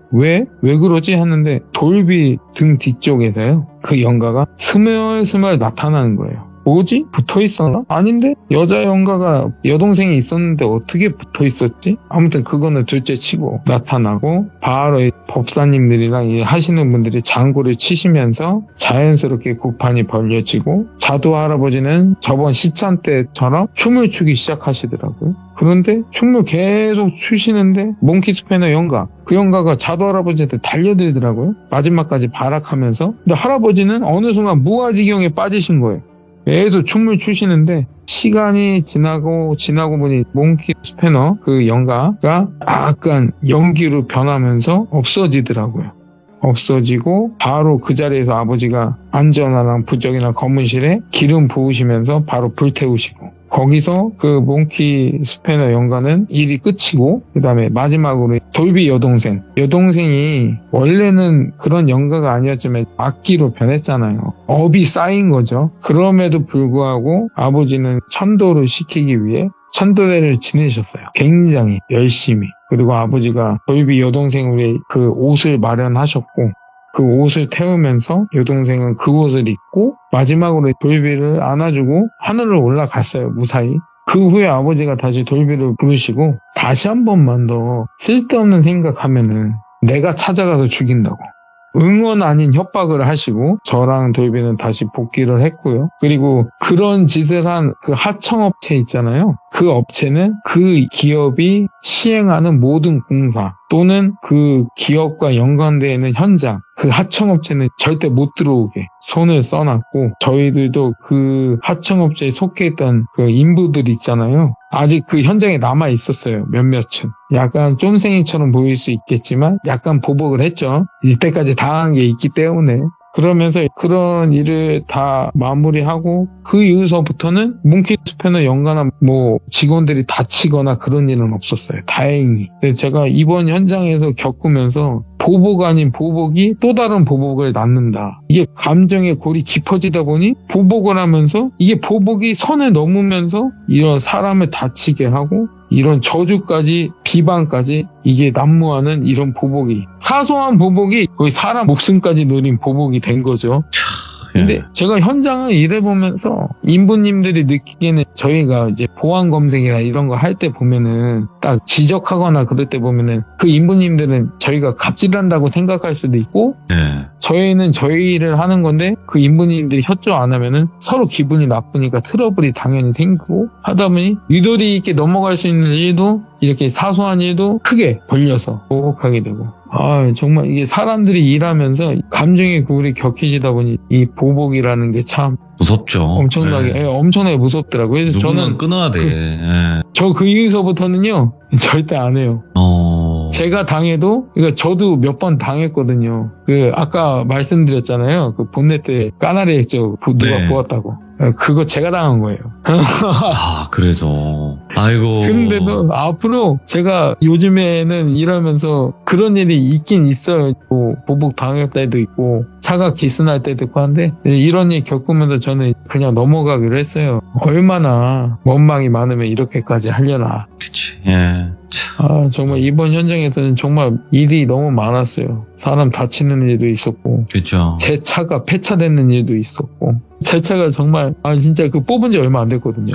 왜 그러지? 하는데 돌비 등 뒤쪽에서요. 그 연가가 스멀스멀 나타나는 거예요. 뭐지? 붙어있었나? 아닌데? 여자 연가가 여동생이 있었는데 어떻게 붙어있었지? 아무튼 그거는 둘째 치고 나타나고 바로 법사님들이랑 하시는 분들이 장구를 치시면서 자연스럽게 구판이 벌려지고 자두 할아버지는 저번 시찬 때처럼 춤을 추기 시작하시더라고요. 그런데 춤을 계속 추시는데 몽키 스패너 연가 그 연가가 자두 할아버지한테 달려들더라고요. 마지막까지 발악하면서. 근데 할아버지는 어느 순간 무아지경에 빠지신 거예요. 계속 춤을 추시는데 시간이 지나고 보니 몽키 스패너 그 연가가 약간 연기로 변하면서 없어지더라고요. 없어지고 바로 그 자리에서 아버지가 안전화랑 부적이나 검은실에 기름 부으시면서 바로 불태우시고 거기서 그 몽키 스패너 연가는 일이 끝이고 그 다음에 마지막으로 돌비 여동생이 원래는 그런 연가가 아니었지만 악기로 변했잖아요. 업이 쌓인 거죠. 그럼에도 불구하고 아버지는 천도를 시키기 위해 천도대를 지내셨어요. 굉장히 열심히. 그리고 아버지가 돌비 여동생의 그 옷을 마련하셨고 그 옷을 태우면서 여동생은 그 옷을 입고 마지막으로 돌비를 안아주고 하늘을 올라갔어요. 무사히. 그 후에 아버지가 다시 돌비를 부르시고 다시 한 번만 더 쓸데없는 생각하면은 내가 찾아가서 죽인다고. 응원 아닌 협박을 하시고 저랑 돌비는 다시 복귀를 했고요. 그리고 그런 짓을 한 그 하청업체 있잖아요. 그 업체는 그 기업이 시행하는 모든 공사 또는 그 기업과 연관되어 있는 현장 그 하청업체는 절대 못 들어오게 손을 써놨고 저희들도 그 하청업체에 속해 있던 그 인부들 있잖아요. 아직 그 현장에 남아 있었어요. 몇몇은. 약간 쫌생이처럼 보일 수 있겠지만 약간 보복을 했죠. 이때까지 당한 게 있기 때문에. 그러면서 그런 일을 다 마무리하고 그 이후서부터는 몽키 스패너 연가나 뭐 직원들이 다치거나 그런 일은 없었어요. 다행히. 근데 제가 이번 현장에서 겪으면서 보복 아닌 보복이 또 다른 보복을 낳는다. 이게 감정의 골이 깊어지다 보니 보복을 하면서 이게 보복이 선을 넘으면서 이런 사람을 다치게 하고 이런 저주까지 비방까지 이게 난무하는 이런 보복이 사소한 보복이 거의 사람 목숨까지 노린 보복이 된 거죠. 근데 제가 현장을 일해보면서 인부님들이 느끼기에는 저희가 이제 보안 검색이나 이런 거 할 때 보면은 딱 지적하거나 그럴 때 보면은 그 인부님들은 저희가 갑질한다고 생각할 수도 있고 저희는 저희 일을 하는 건데 그 인부님들이 협조 안 하면은 서로 기분이 나쁘니까 트러블이 당연히 생기고 하다 보니 유도리 있게 넘어갈 수 있는 일도 이렇게 사소한 일도 크게 벌려서 보복하게 되고 정말 이게 사람들이 일하면서 감정의 골이 격해지다 보니 이 보복이라는 게 참 무섭죠. 엄청나게 엄청나게 무섭더라고요. 그래서 저는 끊어야 돼. 저 그 이후서부터는요 절대 안 해요. 제가 당해도 그러니까 저도 몇 번 당했거든요. 그 아까 말씀드렸잖아요. 그 본네트 까나리 액젓 누가 부었다고. 그거 제가 당한 거예요. 그래서. 아이고. 그런데도 앞으로 제가 요즘에는 일하면서 그런 일이 있긴 있어요. 뭐 보복 당할 때도 있고 차가 기스날 때도 있고 한데 이런 일 겪으면서 저는 그냥 넘어가기로 했어요. 얼마나 원망이 많으면 이렇게까지 하려나. 그치. 정말 이번 현장에서는 정말 일이 너무 많았어요. 사람 다치는 일도 있었고, 그죠. 제 차가 폐차되는 일도 있었고, 제 차가 정말 진짜 그 뽑은 지 얼마 안 됐거든요.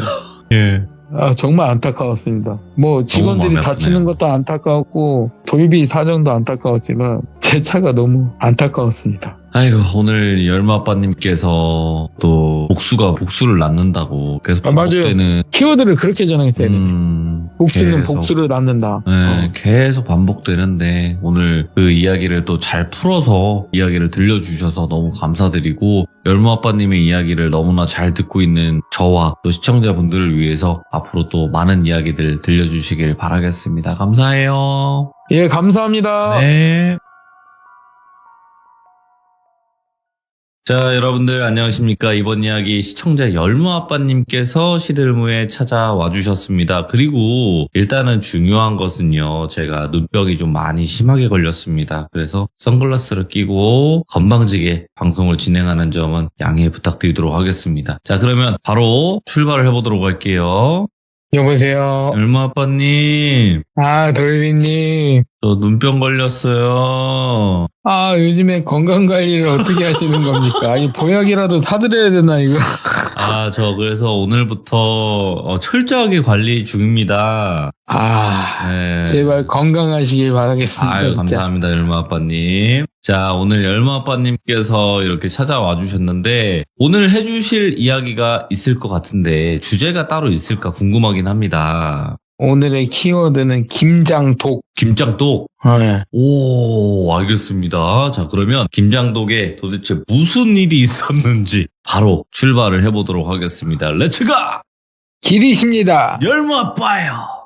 정말 안타까웠습니다. 뭐 직원들이 다치는 것도 안타까웠고 돌비 사정도 안타까웠지만 제 차가 너무 안타까웠습니다. 아이고 오늘 열마아빠님께서 또 복수를 낳는다고 계속 반복되는 맞아요. 키워드를 그렇게 전했어야 돼요. 복수는 계속, 복수를 낳는다. 계속 반복되는데 오늘 그 이야기를 또 잘 풀어서 이야기를 들려주셔서 너무 감사드리고 열무아빠님의 이야기를 너무나 잘 듣고 있는 저와 또 시청자분들을 위해서 앞으로 또 많은 이야기들 들려주시길 바라겠습니다. 감사해요. 예, 감사합니다. 네. 자, 여러분들 안녕하십니까. 이번 이야기 시청자 열무아빠님께서 시들무에 찾아와 주셨습니다. 그리고 일단은 중요한 것은요. 제가 눈병이 좀 많이 심하게 걸렸습니다. 그래서 선글라스를 끼고 건방지게 방송을 진행하는 점은 양해 부탁드리도록 하겠습니다. 자, 그러면 바로 출발을 해보도록 할게요. 여보세요. 열무아빠님, 돌비님. 저 눈병 걸렸어요. 요즘에 건강관리를 어떻게 하시는 겁니까? 이 보약이라도 사드려야 되나, 이거? 저 그래서 오늘부터 철저하게 관리 중입니다. 네. 제발 건강하시길 바라겠습니다. 아유, 진짜. 감사합니다, 열무아빠님. 자, 오늘 열무아빠님께서 이렇게 찾아와 주셨는데, 오늘 해주실 이야기가 있을 것 같은데, 주제가 따로 있을까 궁금하긴 합니다. 오늘의 키워드는 김장독. 김장독. 네. 오, 알겠습니다. 자, 그러면 김장독에 도대체 무슨 일이 있었는지 바로 출발을 해보도록 하겠습니다. 렛츠고! 길이십니다. 열무아빠요!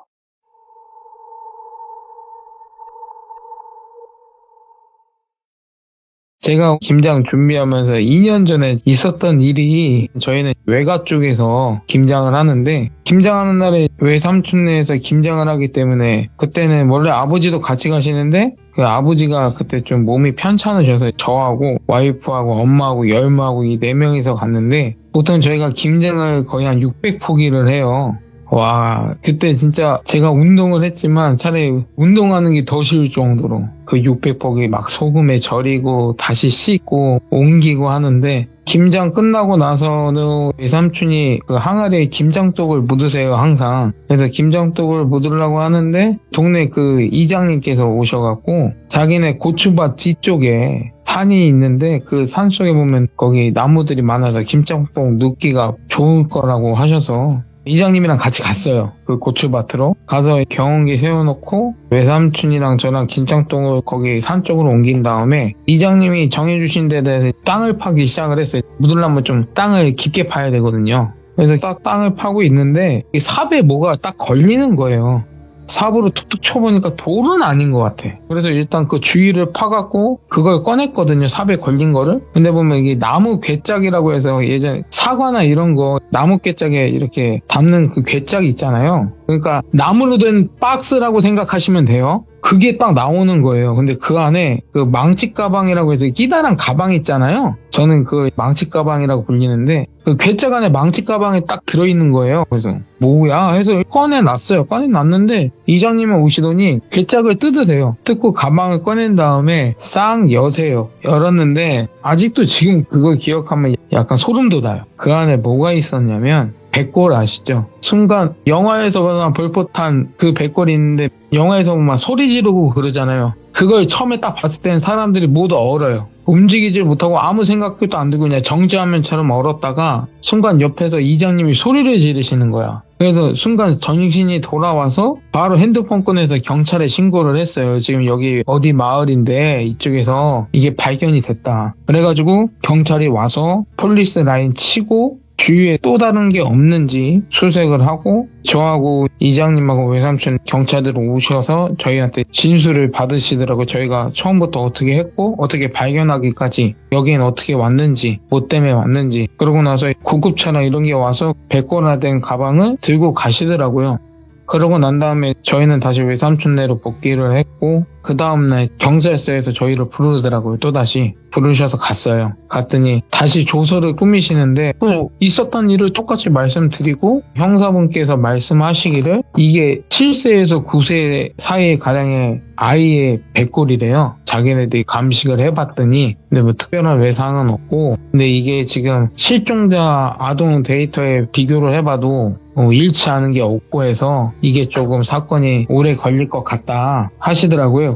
제가 김장 준비하면서 2년 전에 있었던 일이, 저희는 외가 쪽에서 김장을 하는데, 김장하는 날에 외삼촌네에서 김장을 하기 때문에, 그때는 원래 아버지도 같이 가시는데, 그 아버지가 그때 좀 몸이 편찮으셔서 저하고 와이프하고 엄마하고 열무하고 이 4명이서 갔는데, 보통 저희가 김장을 거의 한 600포기를 해요. 와, 그때 진짜 제가 운동을 했지만 차라리 운동하는 게 더 쉬울 정도로 그 600포기 막 소금에 절이고 다시 씻고 옮기고 하는데, 김장 끝나고 나서는 외삼촌이 그 항아리에 김장독을 묻으세요, 항상. 그래서 김장독을 묻으려고 하는데 동네 그 이장님께서 오셔갖고 자기네 고추밭 뒤쪽에 산이 있는데 그 산 속에 보면 거기 나무들이 많아서 김장독 눕기가 좋을 거라고 하셔서 이장님이랑 같이 갔어요. 그 고추밭으로 가서 경운기 세워놓고 외삼촌이랑 저랑 김장독을 거기 산 쪽으로 옮긴 다음에 이장님이 정해주신 데에 대해서 땅을 파기 시작을 했어요. 묻으려면 좀 땅을 깊게 파야 되거든요. 그래서 딱 땅을 파고 있는데 이 삽에 뭐가 딱 걸리는 거예요. 삽으로 툭툭 쳐보니까 돌은 아닌 것 같아. 그래서 일단 그 주위를 파갖고 그걸 꺼냈거든요, 삽에 걸린 거를. 근데 보면 이게 나무 괴짝이라고 해서 예전에 사과나 이런 거 나무 괴짝에 이렇게 담는 그 괴짝이 있잖아요. 그러니까 나무로 된 박스라고 생각하시면 돼요. 그게 딱 나오는 거예요. 근데 그 안에 그 망치 가방이라고 해서 끼다란 가방 있잖아요. 저는 그 망치 가방이라고 불리는데 그 괴짝 안에 망치 가방이 딱 들어있는 거예요. 그래서 뭐야 해서 꺼내놨어요. 꺼내놨는데 이장님이 오시더니 괴짝을 뜯으세요. 뜯고 가방을 꺼낸 다음에 싹 여세요. 열었는데 아직도 지금 그걸 기억하면 약간 소름 돋아요. 그 안에 뭐가 있었냐면 백골 아시죠? 순간 영화에서 보면 불포탄 그 백골이 있는데 영화에서 보면 소리 지르고 그러잖아요. 그걸 처음에 딱 봤을 때는 사람들이 모두 얼어요. 움직이질 못하고 아무 생각도 안 들고 그냥 정지화면처럼 얼었다가 순간 옆에서 이장님이 소리를 지르시는 거야. 그래서 순간 정신이 돌아와서 바로 핸드폰 꺼내서 경찰에 신고를 했어요. 지금 여기 어디 마을인데 이쪽에서 이게 발견이 됐다. 그래가지고 경찰이 와서 폴리스 라인 치고 주위에 또 다른 게 없는지 수색을 하고 저하고 이장님하고 외삼촌 경찰들 오셔서 저희한테 진술을 받으시더라고요. 저희가 처음부터 어떻게 했고 어떻게 발견하기까지 여기엔 어떻게 왔는지 뭐 때문에 왔는지. 그러고 나서 구급차나 이런 게 와서 백골화된 가방을 들고 가시더라고요. 그러고 난 다음에 저희는 다시 외삼촌네로 복귀를 했고 그 다음날 경찰서에서 저희를 부르더라고요. 또다시 부르셔서 갔어요. 갔더니 다시 조서를 꾸미시는데 있었던 일을 똑같이 말씀드리고 형사분께서 말씀하시기를 이게 7세에서 9세 사이 가량의 아이의 백골이래요. 자기네들이 감식을 해봤더니 근데 뭐 특별한 외상은 없고 근데 이게 지금 실종자 아동 데이터에 비교를 해봐도 일치하는 게 없고 해서 이게 조금 사건이 오래 걸릴 것 같다 하시더라고요.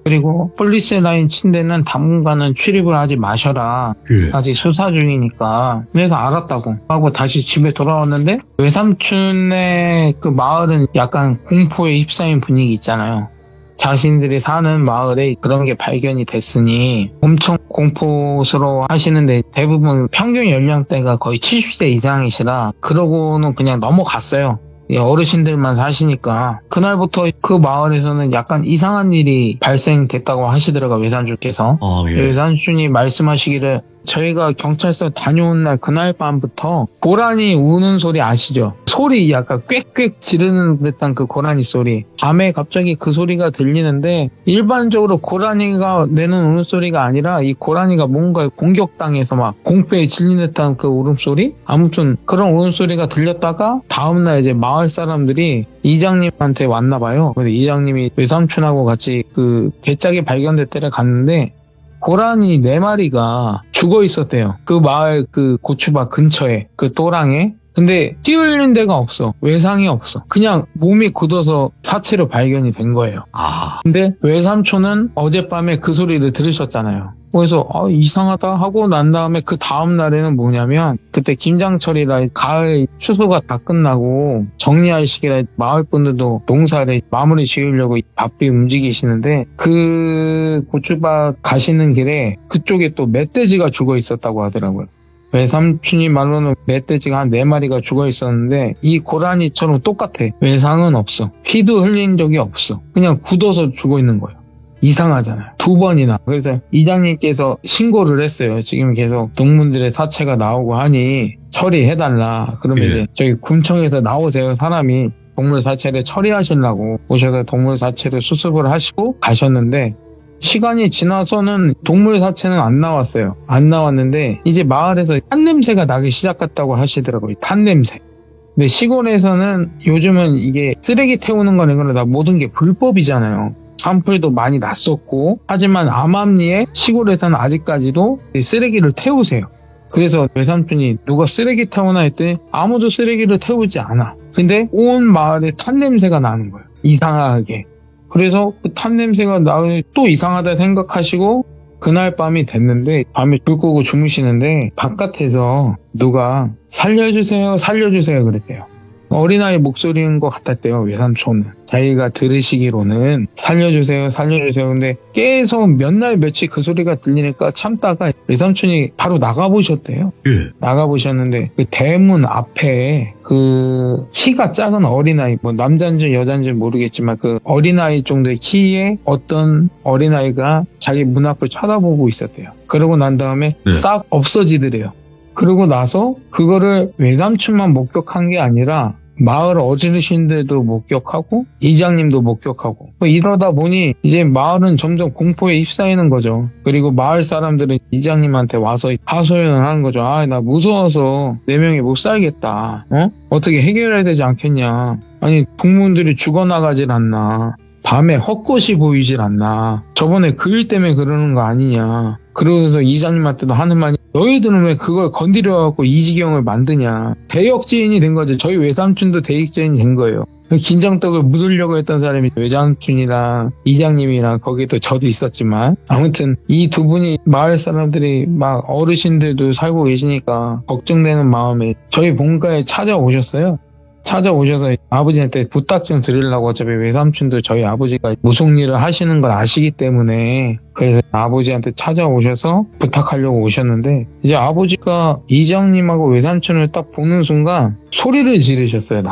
그리고 폴리스 라인 친 데는 당분간은 출입을 하지 마셔라. 아직 수사 중이니까. 그래서 알았다고 하고 다시 집에 돌아왔는데 외삼촌의 그 마을은 약간 공포에 휩싸인 분위기 있잖아요. 자신들이 사는 마을에 그런 게 발견이 됐으니 엄청 공포스러워 하시는데 대부분 평균 연령대가 거의 70세 이상이시라 그러고는 그냥 넘어갔어요. 어르신들만 사시니까. 그날부터 그 마을에서는 약간 이상한 일이 발생됐다고 하시더라고요, 외삼촌께서. 예. 외삼촌이 말씀하시기를 저희가 경찰서 다녀온 날 그날 밤부터 고라니 우는 소리 아시죠? 소리 약간 꽥꽥 지르는 듯한 그 고라니 소리. 밤에 갑자기 그 소리가 들리는데 일반적으로 고라니가 내는 울음소리가 아니라 이 고라니가 뭔가 공격당해서 막 공포에 질린 듯한 그 울음소리? 아무튼 그런 울음소리가 들렸다가 다음날 이제 마을 사람들이 이장님한테 왔나 봐요. 그래서 이장님이 외삼촌하고 같이 그 개짝이 발견될 때를 갔는데 고라니 4마리가 죽어 있었대요. 그 마을 그 고추밭 근처에 그 또랑에. 근데 피 흘린 데가 없어. 외상이 없어. 그냥 몸이 굳어서 사체로 발견이 된 거예요. 근데 외삼촌은 어젯밤에 그 소리를 들으셨잖아요. 그래서 이상하다 하고 난 다음에 그 다음 날에는 뭐냐면 그때 김장철이라 가을 추수가 다 끝나고 정리할 시기라 마을 분들도 농사를 마무리 지으려고 바삐 움직이시는데 그 고추밭 가시는 길에 그쪽에 또 멧돼지가 죽어 있었다고 하더라고요. 외삼촌이 말로는 멧돼지가 한 4마리가 죽어 있었는데 이 고라니처럼 똑같아. 외상은 없어. 피도 흘린 적이 없어. 그냥 굳어서 죽어 있는 거예요. 이상하잖아요. 2번이나. 그래서 이장님께서 신고를 했어요. 지금 계속 동물들의 사체가 나오고 하니 처리해달라. 그러면 이제 저희 군청에서 나오세요. 사람이 동물 사체를 처리하시려고 오셔서 동물 사체를 수습을 하시고 가셨는데 시간이 지나서는 동물 사체는 안 나왔어요. 안 나왔는데 이제 마을에서 탄 냄새가 나기 시작했다고 하시더라고요. 탄 냄새. 근데 시골에서는 요즘은 이게 쓰레기 태우는 거는 그러다 모든 게 불법이잖아요. 산불도 많이 났었고 하지만 암암리에 시골에서는 아직까지도 쓰레기를 태우세요. 그래서 외삼촌이 누가 쓰레기 태우나 했더니 아무도 쓰레기를 태우지 않아. 근데 온 마을에 탄 냄새가 나는 거예요. 이상하게. 그래서 그 탄 냄새가 나면 또 이상하다 생각하시고 그날 밤이 됐는데 밤에 불 끄고 주무시는데 바깥에서 누가 살려주세요 살려주세요 그랬대요. 어린아이 목소리인 것 같았대요. 외삼촌은 자기가 들으시기로는 살려주세요 살려주세요. 근데 계속 몇 날 며칠 그 소리가 들리니까 참다가 외삼촌이 바로 나가보셨대요. 나가보셨는데 그 대문 앞에 그 키가 작은 어린아이, 뭐 남자인지 여자인지 모르겠지만 그 어린아이 정도의 키에 어떤 어린아이가 자기 문 앞을 쳐다보고 있었대요. 그러고 난 다음에 싹 없어지더래요. 그러고 나서 그거를 외삼촌만 목격한 게 아니라 마을 어르신들도 목격하고 이장님도 목격하고 이러다 보니 이제 마을은 점점 공포에 휩싸이는 거죠. 그리고 마을 사람들은 이장님한테 와서 하소연을 하는 거죠. 나 무서워서 4명이 못 살겠다. 어떻게 해결해야 되지 않겠냐. 아니 동물들이 죽어나가질 않나. 밤에 헛것이 보이질 않나. 저번에 그 일 때문에 그러는 거 아니냐. 그러면서 이장님한테도 하는 말이 너희들은 왜 그걸 건드려갖고 이 지경을 만드냐. 대역죄인이 된 거죠. 저희 외삼촌도 대역죄인이 된 거예요. 긴장떡을 묻으려고 했던 사람이 외삼촌이랑 이장님이랑 거기도 저도 있었지만 아무튼 이 2분이 마을 사람들이 막 어르신들도 살고 계시니까 걱정되는 마음에 저희 본가에 찾아오셨어요. 찾아오셔서 아버지한테 부탁 좀 드리려고. 어차피 외삼촌도 저희 아버지가 무속일을 하시는 걸 아시기 때문에 그래서 아버지한테 찾아오셔서 부탁하려고 오셨는데 이제 아버지가 이장님하고 외삼촌을 딱 보는 순간 소리를 지르셨어요.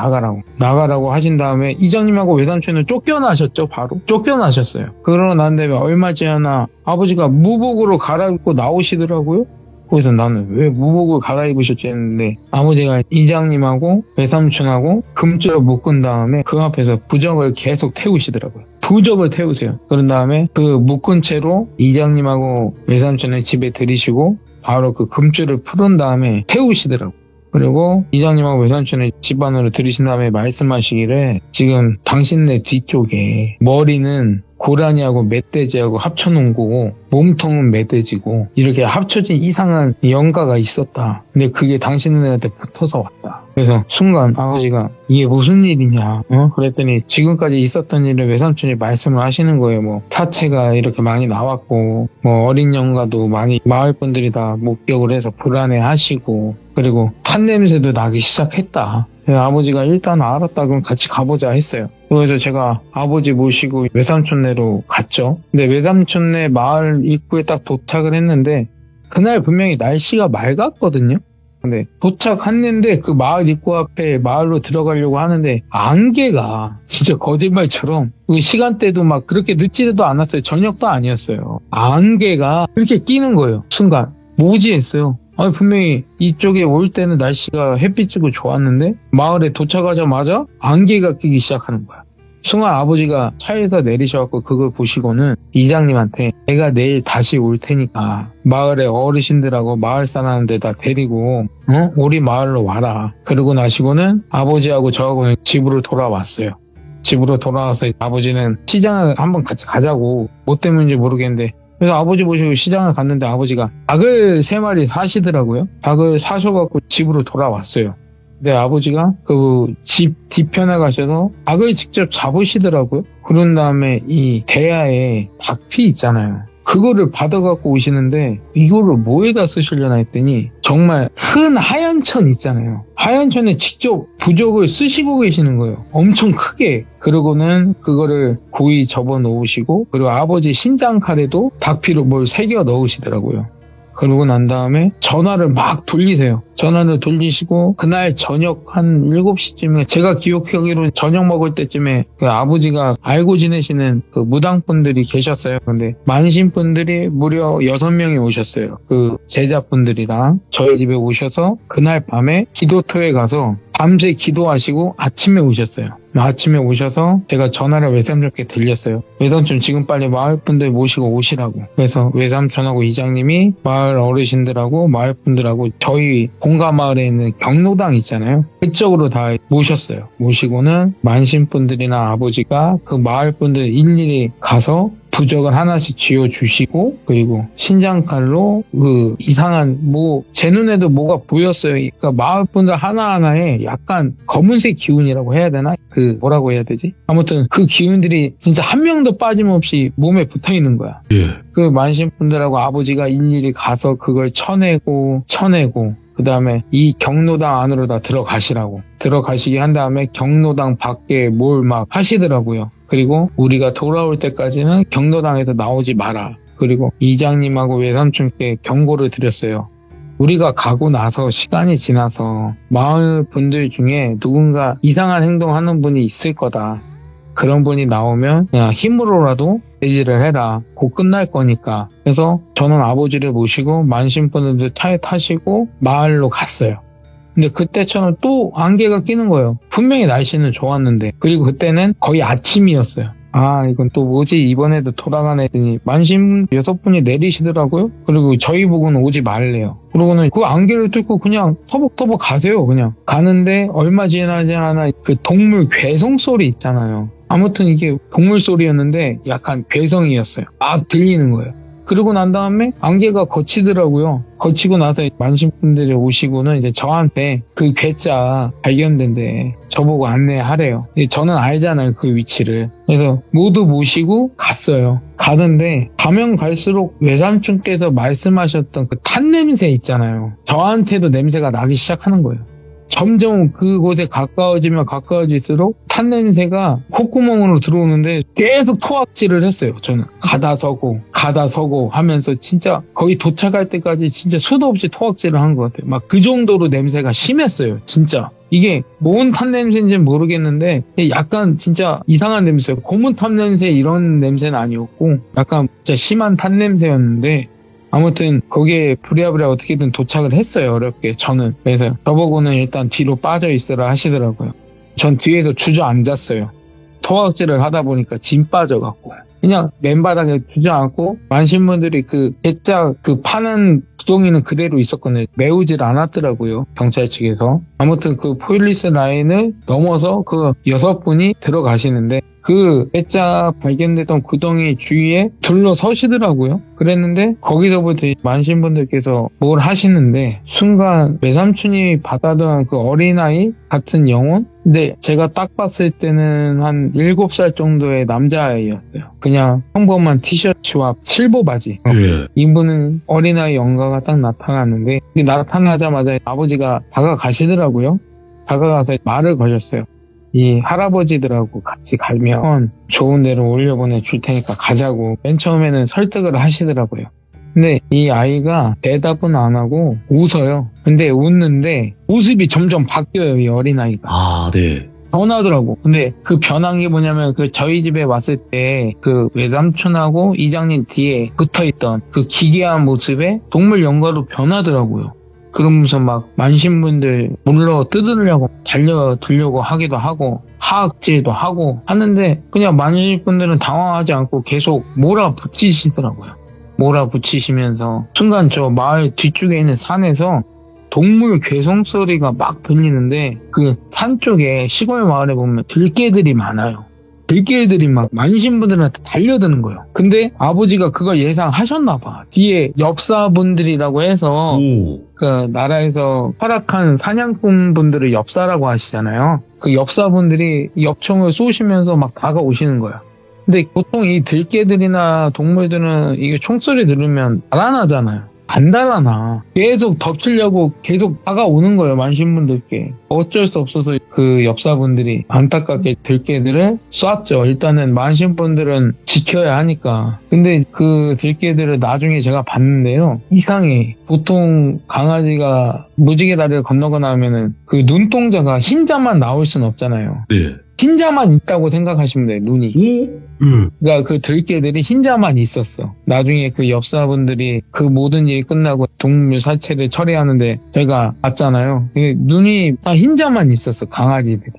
나가라고 하신 다음에 이장님하고 외삼촌은 쫓겨나셨죠. 바로 쫓겨나셨어요. 그러고 난 다음에 얼마 지나 아버지가 무복으로 갈아입고 나오시더라고요. 그래서 나는 왜 무복을 갈아입으셨지 했는데 아버지가 이장님하고 외삼촌하고 금줄을 묶은 다음에 그 앞에서 부적을 계속 태우시더라고요. 부적을 태우세요. 그런 다음에 그 묶은 채로 이장님하고 외삼촌을 집에 들이시고 바로 그 금줄을 풀은 다음에 태우시더라고요. 그리고 이장님하고 외삼촌을 집 안으로 들이신 다음에 말씀하시기를 지금 당신네 뒤쪽에 머리는 고라니하고 멧돼지하고 합쳐놓은 거고 몸통은 멧돼지고 이렇게 합쳐진 이상한 영가가 있었다. 근데 그게 당신네한테 붙어서 왔다. 그래서 순간 아버지가 이게 무슨 일이냐 그랬더니 지금까지 있었던 일을 외삼촌이 말씀을 하시는 거예요. 뭐 사체가 이렇게 많이 나왔고 뭐 어린 영가도 많이 마을 분들이 다 목격을 해서 불안해하시고 그리고 탄 냄새도 나기 시작했다. 아버지가 일단 알았다 그럼 같이 가보자 했어요. 그래서 제가 아버지 모시고 외삼촌네로 갔죠. 근데 외삼촌네 마을 입구에 딱 도착을 했는데 그날 분명히 날씨가 맑았거든요. 근데 도착했는데 그 마을 입구 앞에 마을로 들어가려고 하는데 안개가 진짜 거짓말처럼 그 시간대도 막 그렇게 늦지도 않았어요. 저녁도 아니었어요. 안개가 그렇게 끼는 거예요. 순간 뭐지 했어요. 아니, 분명히 이쪽에 올 때는 날씨가 햇빛 쬐고 좋았는데 마을에 도착하자마자 안개가 끼기 시작하는 거야. 순간 아버지가 차에서 내리셔갖고 그걸 보시고는 이장님한테 내가 내일 다시 올 테니까 마을의 어르신들하고 마을 사람들 다 데리고 우리 마을로 와라. 그러고 나시고는 아버지하고 저하고는 집으로 돌아왔어요. 집으로 돌아와서 아버지는 시장을 한번 같이 가자고 뭐 때문인지 모르겠는데 그래서 아버지 모시고 시장을 갔는데 아버지가 닭을 3마리 사시더라고요. 닭을 사셔갖고 집으로 돌아왔어요. 근데 아버지가 그 집 뒤편에 가셔서 닭을 직접 잡으시더라고요. 그런 다음에 이 대야에 닭피 있잖아요. 그거를 받아갖고 오시는데 이거를 뭐에다 쓰시려나 했더니 정말 큰 하얀 천 있잖아요. 하얀 천에 직접 부적을 쓰시고 계시는 거예요. 엄청 크게. 그러고는 그거를 고이 접어 놓으시고 그리고 아버지 신장칼에도 닭피로 뭘 새겨 넣으시더라고요. 그러고 난 다음에 전화를 막 돌리세요. 전화를 돌리시고 그날 저녁 한 7시쯤에 제가 기억하기로 저녁 먹을 때쯤에 그 아버지가 알고 지내시는 그 무당분들이 계셨어요. 근데 만신분들이 무려 6명이 오셨어요. 그 제자분들이랑 저희 집에 오셔서 그날 밤에 기도터에 가서 밤새 기도하시고 아침에 오셨어요. 아침에 오셔서 제가 전화를 외삼촌께 들렸어요. 외삼촌 지금 빨리 마을분들 모시고 오시라고. 그래서 외삼촌하고 이장님이 마을 어르신들하고 마을분들하고 저희 본가마을에 있는 경로당 있잖아요. 그쪽으로 다 모셨어요. 모시고는 만신분들이나 아버지가 그 마을분들 일일이 가서 부적을 하나씩 쥐어주시고 그리고 신장칼로 그 이상한 제 눈에도 뭐가 보였어요. 그러니까 마을분들 하나하나에 약간 검은색 기운이라고 해야 되나? 뭐라고 해야 되지? 아무튼 그 기운들이 진짜 한 명도 빠짐없이 몸에 붙어있는 거야. 예. 그 만신분들하고 아버지가 일일이 가서 그걸 쳐내고 그 다음에 이 경로당 안으로 다 들어가시게 한 다음에 경로당 밖에 뭘 막 하시더라고요. 그리고 우리가 돌아올 때까지는 경로당에서 나오지 마라. 그리고 이장님하고 외삼촌께 경고를 드렸어요. 우리가 가고 나서 시간이 지나서 마을 분들 중에 누군가 이상한 행동하는 분이 있을 거다. 그런 분이 나오면 그냥 힘으로라도 제지를 해라. 곧 끝날 거니까. 그래서 저는 아버지를 모시고 만신분들도 차에 타시고 마을로 갔어요. 근데 그때처럼 또 안개가 끼는 거예요. 분명히 날씨는 좋았는데. 그리고 그때는 거의 아침이었어요. 아, 이건 또 뭐지? 이번에도 돌아가네 했더니 만신 6분이 내리시더라고요. 그리고 저희 보고는 오지 말래요. 그러고는 그 안개를 뚫고 그냥 터벅터벅 가세요. 그냥 가는데 얼마 지나지 않아 그 동물 괴성 소리 있잖아요. 아무튼 이게 동물 소리였는데 약간 괴성이었어요. 막 들리는 거예요. 그러고 난 다음에 안개가 거치더라고요. 거치고 나서 만신분들이 오시고는 이제 저한테 그 괴짜 발견된데 저보고 안내하래요. 저는 알잖아요, 그 위치를. 그래서 모두 모시고 갔어요. 가는데 가면 갈수록 외삼촌께서 말씀하셨던 그 탄 냄새 있잖아요. 저한테도 냄새가 나기 시작하는 거예요. 점점 그곳에 가까워지면 가까워질수록 탄 냄새가 콧구멍으로 들어오는데 계속 토악질을 했어요. 저는 가다 서고 하면서 진짜 거의 도착할 때까지 진짜 수도 없이 토악질을 한 것 같아요. 막 그 정도로 냄새가 심했어요. 진짜 이게 뭔 탄 냄새인지는 모르겠는데 약간 진짜 이상한 냄새예요. 고무 탄 냄새 이런 냄새는 아니었고 약간 진짜 심한 탄 냄새였는데 아무튼 거기에 부랴부랴 어떻게든 도착을 했어요. 어렵게 저는. 그래서 저보고는 일단 뒤로 빠져 있으라 하시더라고요. 전 뒤에서 주저앉았어요. 토악질을 하다 보니까 짐 빠져갖고 그냥 맨바닥에 주저앉고 만신분들이 그 괴짜 그 파는 구덩이는 그대로 있었거든요. 메우질 않았더라고요. 경찰 측에서. 아무튼 그 폴리스 라인을 넘어서 그 6분이 들어가시는데 그 괴짜 발견됐던 구덩이 주위에 둘러서시더라고요. 그랬는데 거기서부터 만신분들께서 뭘 하시는데 순간 외삼촌이 받아던 그 어린아이 같은 영혼? 근데 제가 딱 봤을 때는 한 7살 정도의 남자아이였어요. 그냥 평범한 티셔츠와 실버 바지. 예. 이분은 어린아이 영가가 딱 나타났는데 나타나자마자 아버지가 다가가시더라고요. 다가가서 말을 거셨어요. 이 할아버지들하고 같이 가면 좋은 데로 올려보내 줄 테니까 가자고 맨 처음에는 설득을 하시더라고요. 근데 이 아이가 대답은 안 하고 웃어요. 근데 웃는데 모습이 점점 바뀌어요. 이 어린아이가. 아, 네. 변하더라고. 근데 그 변한 게 뭐냐면 그 저희 집에 왔을 때 그 외삼촌하고 이장님 뒤에 붙어있던 그 기괴한 모습에 동물 연가로 변하더라고요. 그러면서 막 만신분들 물러 뜯으려고 달려들려고 하기도 하고 하악질도 하고 하는데 그냥 만신분들은 당황하지 않고 계속 몰아붙이시더라고요. 몰아붙이시면서 순간 저 마을 뒤쪽에 있는 산에서 동물 괴성 소리가 막 들리는데 그 산 쪽에 시골 마을에 보면 들개들이 많아요. 들개들이 막 만신분들한테 달려드는 거예요. 근데 아버지가 그걸 예상하셨나 봐. 뒤에 엽사분들이라고 해서 그 나라에서 활약한 사냥꾼 분들을 엽사라고 하시잖아요. 그 엽사분들이 엽총을 쏘시면서 막 다가오시는 거야. 근데 보통 이 들개들이나 동물들은 이게 총소리 들으면 달아나잖아요. 안 달아나. 계속 덮치려고 계속 다가오는 거예요, 만신분들께. 어쩔 수 없어서 그 엽사분들이 안타깝게 들개들을 쐈죠. 일단은 만신분들은 지켜야 하니까. 근데 그 들개들을 나중에 제가 봤는데요. 이상해. 보통 강아지가 무지개 다리를 건너고 나면은 그 눈동자가 흰자만 나올 순 없잖아요. 네. 흰자만 있다고 생각하시면 돼요, 눈이. 그러니까 그 들개들이 흰자만 있었어. 나중에 그 엽사분들이 그 모든 일이 끝나고 동물 사체를 처리하는데 저희가 봤잖아요. 눈이 다 흰자만 있었어, 강아지들이.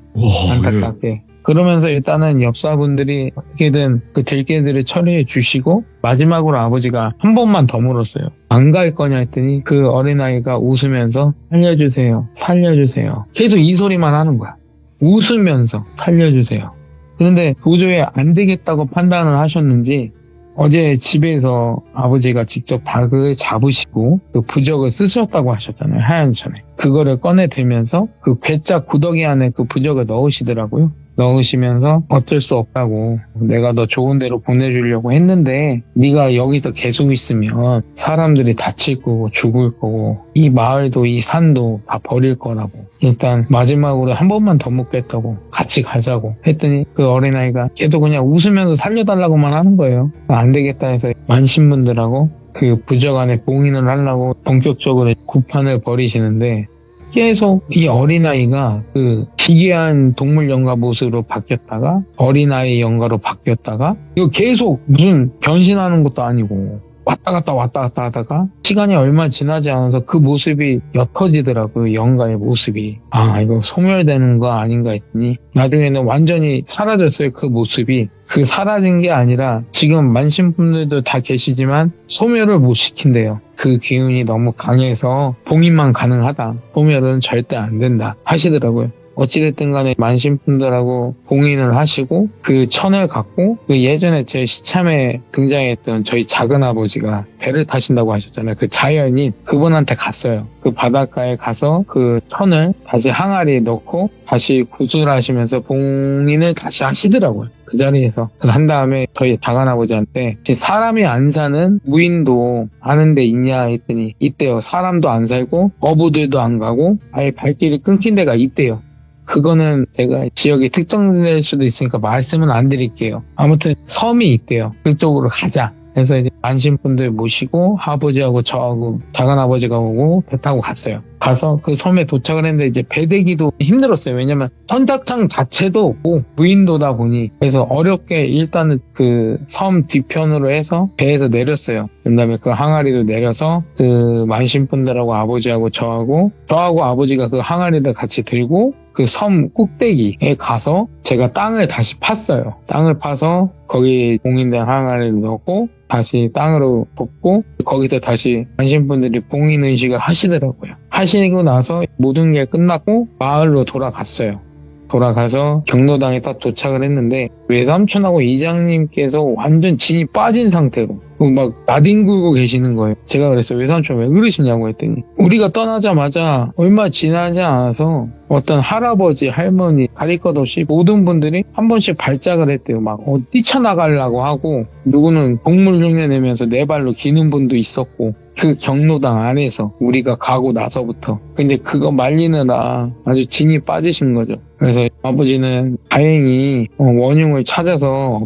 안타깝게. 그러면서 일단은 엽사분들이 어떻게든 그 들개들을 처리해 주시고 마지막으로 아버지가 한 번만 더 물었어요. 안 갈 거냐 했더니 그 어린아이가 웃으면서 살려주세요. 살려주세요. 계속 이 소리만 하는 거야. 웃으면서 살려주세요. 그런데 도저히 안 되겠다고 판단을 하셨는지 어제 집에서 아버지가 직접 닭을 잡으시고 그 부적을 쓰셨다고 하셨잖아요. 하얀 천에. 그거를 꺼내들면서 그 괴짝 구더기 안에 그 부적을 넣으시더라고요. 넣으시면서 어쩔 수 없다고 내가 너 좋은 데로 보내주려고 했는데 네가 여기서 계속 있으면 사람들이 다칠 거고 죽을 거고 이 마을도 이 산도 다 버릴 거라고 일단 마지막으로 한 번만 더 묻겠다고 같이 가자고 했더니 그 어린아이가 걔도 그냥 웃으면서 살려달라고만 하는 거예요. 안 되겠다 해서 만신분들하고 그 부적 안에 봉인을 하려고 본격적으로 구판을 벌이시는데 계속 이 어린아이가 그 기괴한 동물 연가 모습으로 바뀌었다가 어린아이 연가로 바뀌었다가 이거 계속 무슨 변신하는 것도 아니고 왔다 갔다 하다가 시간이 얼마 지나지 않아서 그 모습이 옅어지더라고요. 연가의 모습이. 아 이거 소멸되는 거 아닌가 했더니 나중에는 완전히 사라졌어요. 그 모습이. 그 사라진 게 아니라 지금 만신분들도 다 계시지만 소멸을 못 시킨대요. 그 기운이 너무 강해서 봉인만 가능하다. 소멸은 절대 안 된다 하시더라고요. 어찌됐든 간에 만신분들하고 봉인을 하시고 그 천을 갖고 그 예전에 제 시참에 등장했던 저희 작은아버지가 배를 타신다고 하셨잖아요. 그 자연인 그분한테 갔어요. 그 바닷가에 가서 그 천을 다시 항아리에 넣고 다시 구슬하시면서 봉인을 다시 하시더라고요. 그 자리에서 한 다음에 저희 작은아버지한테 사람이 안 사는 무인도 아는 데 있냐 했더니 있대요. 사람도 안 살고 어부들도 안 가고 아예 발길이 끊긴 데가 있대요. 그거는 제가 지역이 특정될 수도 있으니까 말씀은 안 드릴게요. 아무튼 섬이 있대요. 그쪽으로 가자. 그래서 이제 만신분들 모시고 아버지하고 저하고 작은아버지가 오고 배 타고 갔어요. 가서 그 섬에 도착을 했는데 이제 배 대기도 힘들었어요. 왜냐면 선착장 자체도 없고 무인도다 보니 그래서 어렵게 일단은 그 섬 뒤편으로 해서 배에서 내렸어요. 그다음에 그 항아리도 내려서 그 만신분들하고 아버지하고 저하고 아버지가 그 항아리를 같이 들고 그 섬 꼭대기에 가서 제가 땅을 다시 팠어요. 땅을 파서 거기 봉인된 항아리를 넣고 다시 땅으로 덮고 거기서 다시 만신분들이 봉인 의식을 하시더라고요. 하시고 나서 모든 게 끝났고 마을로 돌아갔어요. 돌아가서 경로당에 딱 도착을 했는데 외삼촌하고 이장님께서 완전 진이 빠진 상태로 막 나뒹굴고 계시는 거예요. 제가 그랬어요. 외삼촌 왜 그러시냐고 했더니 우리가 떠나자마자 얼마 지나지 않아서 어떤 할아버지, 할머니 가릴 것 없이 모든 분들이 한 번씩 발작을 했대요. 막 뛰쳐나가려고 하고 누구는 동물 흉내 내면서 네 발로 기는 분도 있었고 그 경로당 안에서 우리가 가고 나서부터 근데 그거 말리느라 아주 진이 빠지신 거죠. 그래서 아버지는 다행히 원흉을 찾아서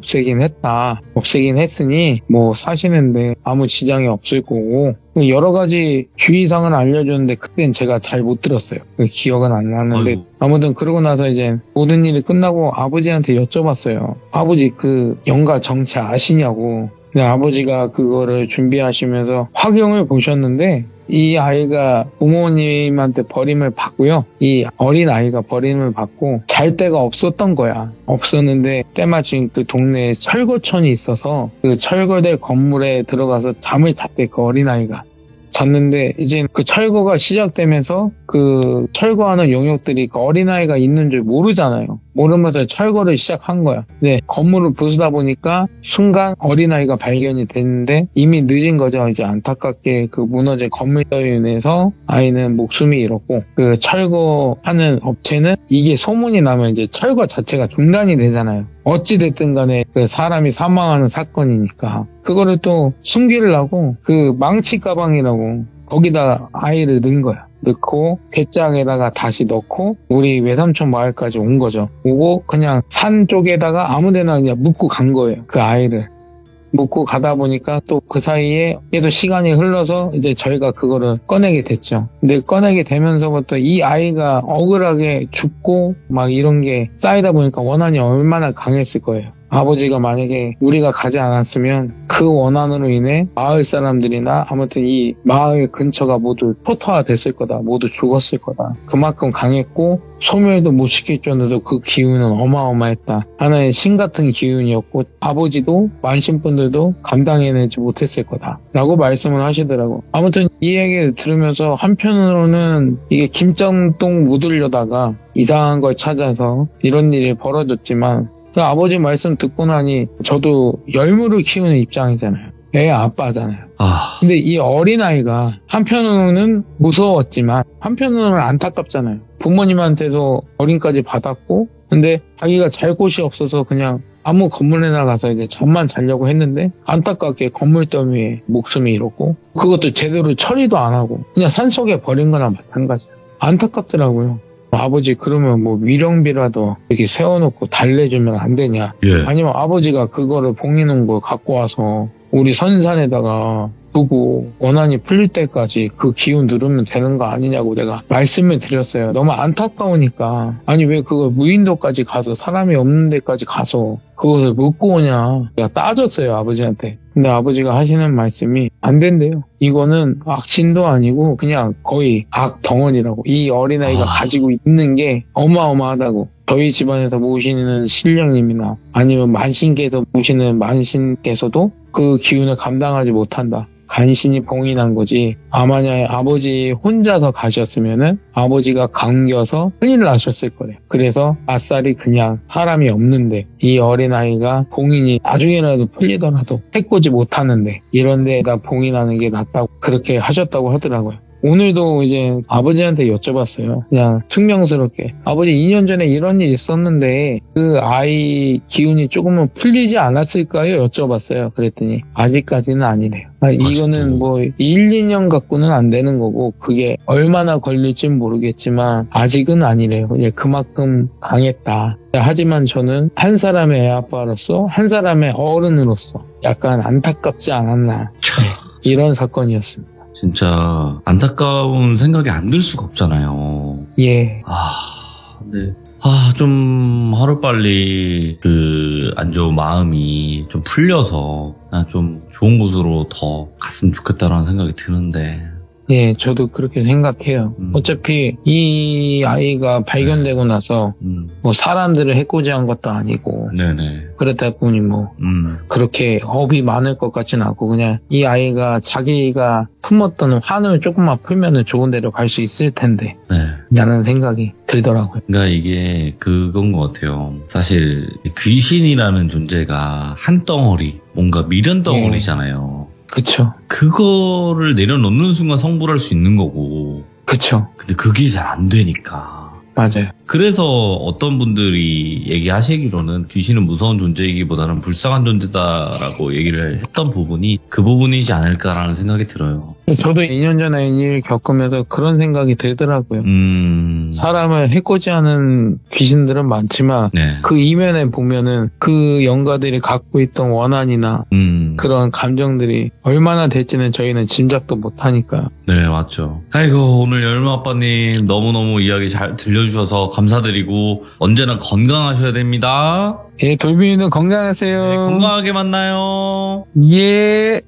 없애긴 했으니 뭐 사시는데 아무 지장이 없을 거고 여러 가지 주의사항을 알려줬는데 그땐 제가 잘 못 들었어요. 기억은 안 나는데 아이고. 아무튼 그러고 나서 이제 모든 일이 끝나고 아버지한테 여쭤봤어요. 아버지 그 영가 정체 아시냐고. 근데 아버지가 그거를 준비하시면서 화경을 보셨는데 이 아이가 부모님한테 버림을 받고요. 이 어린 아이가 버림을 받고 잘 데가 없었던 거야. 없었는데 때마침 그 동네에 철거촌이 있어서 그 철거될 건물에 들어가서 잠을 잤대, 그 어린 아이가. 잤는데 이제 그 철거가 시작되면서 그 철거하는 용역들이 그 어린아이가 있는 줄 모르잖아요. 모르면서 철거를 시작한 거야. 근데 건물을 부수다 보니까 순간 어린아이가 발견이 됐는데 이미 늦은 거죠. 이제 안타깝게 그 무너진 건물로 인해서 아이는 목숨이 잃었고, 그 철거하는 업체는 이게 소문이 나면 이제 철거 자체가 중단이 되잖아요. 어찌됐든 간에 그 사람이 사망하는 사건이니까 그거를 또 숨기려고 그 망치 가방이라고 거기다 아이를 넣은 거야. 넣고 괴짝에다가 다시 넣고 우리 외삼촌 마을까지 온 거죠. 오고 그냥 산 쪽에다가 아무데나 그냥 묻고 간 거예요. 그 아이를 묻고 가다 보니까 또 그 사이에 얘도 시간이 흘러서 이제 저희가 그거를 꺼내게 됐죠. 근데 꺼내게 되면서부터 이 아이가 억울하게 죽고 막 이런 게 쌓이다 보니까 원한이 얼마나 강했을 거예요. 아버지가 만약에 우리가 가지 않았으면 그 원한으로 인해 마을 사람들이나 아무튼 이 마을 근처가 모두 초토화 됐을 거다. 모두 죽었을 거다. 그만큼 강했고 소멸도 못 시킬 정도로 그 기운은 어마어마했다. 하나의 신 같은 기운이었고 아버지도 만신분들도 감당해내지 못했을 거다. 라고 말씀을 하시더라고. 아무튼 이 얘기를 들으면서 한편으로는 이게 김정동 묻으려다가 이상한 걸 찾아서 이런 일이 벌어졌지만 그 아버지 말씀 듣고 나니 저도 열무를 키우는 입장이잖아요. 애 아빠잖아요. 근데 이 어린아이가 한편으로는 무서웠지만 한편으로는 안타깝잖아요. 부모님한테도 어린까지 받았고 근데 자기가 잘 곳이 없어서 그냥 아무 건물에나 가서 이제 잠만 자려고 했는데 안타깝게 건물 더미에 목숨이 잃었고 그것도 제대로 처리도 안 하고 그냥 산속에 버린 거나 마찬가지예요. 안타깝더라고요. 아버지 그러면 뭐 위령비라도 이렇게 세워놓고 달래주면 안 되냐. 예. 아니면 아버지가 그거를 봉해놓은 걸 갖고 와서 우리 선산에다가 두고 원한이 풀릴 때까지 그 기운 누르면 되는 거 아니냐고 내가 말씀을 드렸어요. 너무 안타까우니까 아니 왜 그걸 무인도까지 가서 사람이 없는 데까지 가서 그것을 묻고 오냐 내가 따졌어요 아버지한테. 근데 아버지가 하시는 말씀이 안 된대요. 이거는 악신도 아니고 그냥 거의 악 덩어리라고. 이 어린아이가 가지고 있는 게 어마어마하다고. 저희 집안에서 모시는 신령님이나 아니면 만신께서 모시는 만신께서도 그 기운을 감당하지 못한다. 간신히 봉인한 거지. 만약에 아버지 혼자서 가셨으면은 아버지가 감겨서 큰일 나셨을 거래요. 그래서 아싸리 그냥 사람이 없는데 이 어린아이가 봉인이 나중에라도 풀리더라도 해코지 못하는데 이런 데에다 봉인하는 게 낫다고 그렇게 하셨다고 하더라고요. 오늘도 이제 아버지한테 여쭤봤어요. 그냥 퉁명스럽게. 아버지 2년 전에 이런 일이 있었는데 그 아이 기운이 조금은 풀리지 않았을까요? 여쭤봤어요. 그랬더니 아직까지는 아니래요. 이거는 뭐 1, 2년 갖고는 안 되는 거고 그게 얼마나 걸릴진 모르겠지만 아직은 아니래요. 이제 그만큼 강했다. 하지만 저는 한 사람의 애 아빠로서 한 사람의 어른으로서 약간 안타깝지 않았나. 이런 사건이었습니다. 진짜 안타까운 생각이 안 들 수가 없잖아요. 예. 근데 좀 하루빨리 그 안 좋은 마음이 좀 풀려서 그냥 좀 좋은 곳으로 더 갔으면 좋겠다라는 생각이 드는데. 예, 저도 그렇게 생각해요. 어차피 이 아이가 발견되고 나서 뭐 사람들을 해코지한 것도 아니고 네네. 그렇다 보니 뭐 그렇게 업이 많을 것 같지는 않고 그냥 이 아이가 자기가 품었던 환을 조금만 풀면은 좋은 데로 갈 수 있을 텐데 네. 라는 생각이 들더라고요. 그러니까 이게 그건 것 같아요. 사실 귀신이라는 존재가 한 덩어리, 뭔가 미련 덩어리잖아요. 그쵸. 그거를 내려놓는 순간 성불할 수 있는 거고. 그쵸. 근데 그게 잘 안 되니까. 맞아요. 그래서 어떤 분들이 얘기하시기로는 귀신은 무서운 존재이기보다는 불쌍한 존재다라고 얘기를 했던 부분이 그 부분이지 않을까라는 생각이 들어요. 저도 2년 전에 이 일 겪으면서 그런 생각이 들더라고요. 사람을 해코지하는 귀신들은 많지만 네. 그 이면에 보면은 그 영가들이 갖고 있던 원한이나 그런 감정들이 얼마나 될지는 저희는 짐작도 못하니까. 네, 맞죠. 아이고, 오늘 열무아빠님 너무너무 이야기 잘 들려주셔서 감사드리고 언제나 건강하셔야 됩니다. 예, 돌비는 건강하세요. 네, 건강하게 만나요. 예.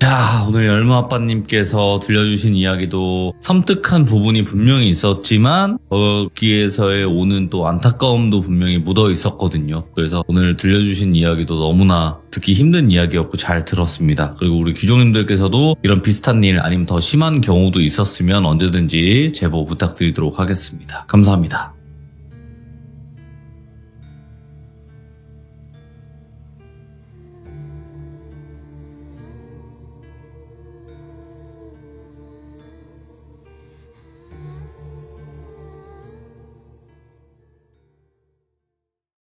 자, 오늘 열무아빠님께서 들려주신 이야기도 섬뜩한 부분이 분명히 있었지만 거기에서의 오는 또 안타까움도 분명히 묻어 있었거든요. 그래서 오늘 들려주신 이야기도 너무나 듣기 힘든 이야기였고 잘 들었습니다. 그리고 우리 귀족님들께서도 이런 비슷한 일 아니면 더 심한 경우도 있었으면 언제든지 제보 부탁드리도록 하겠습니다. 감사합니다.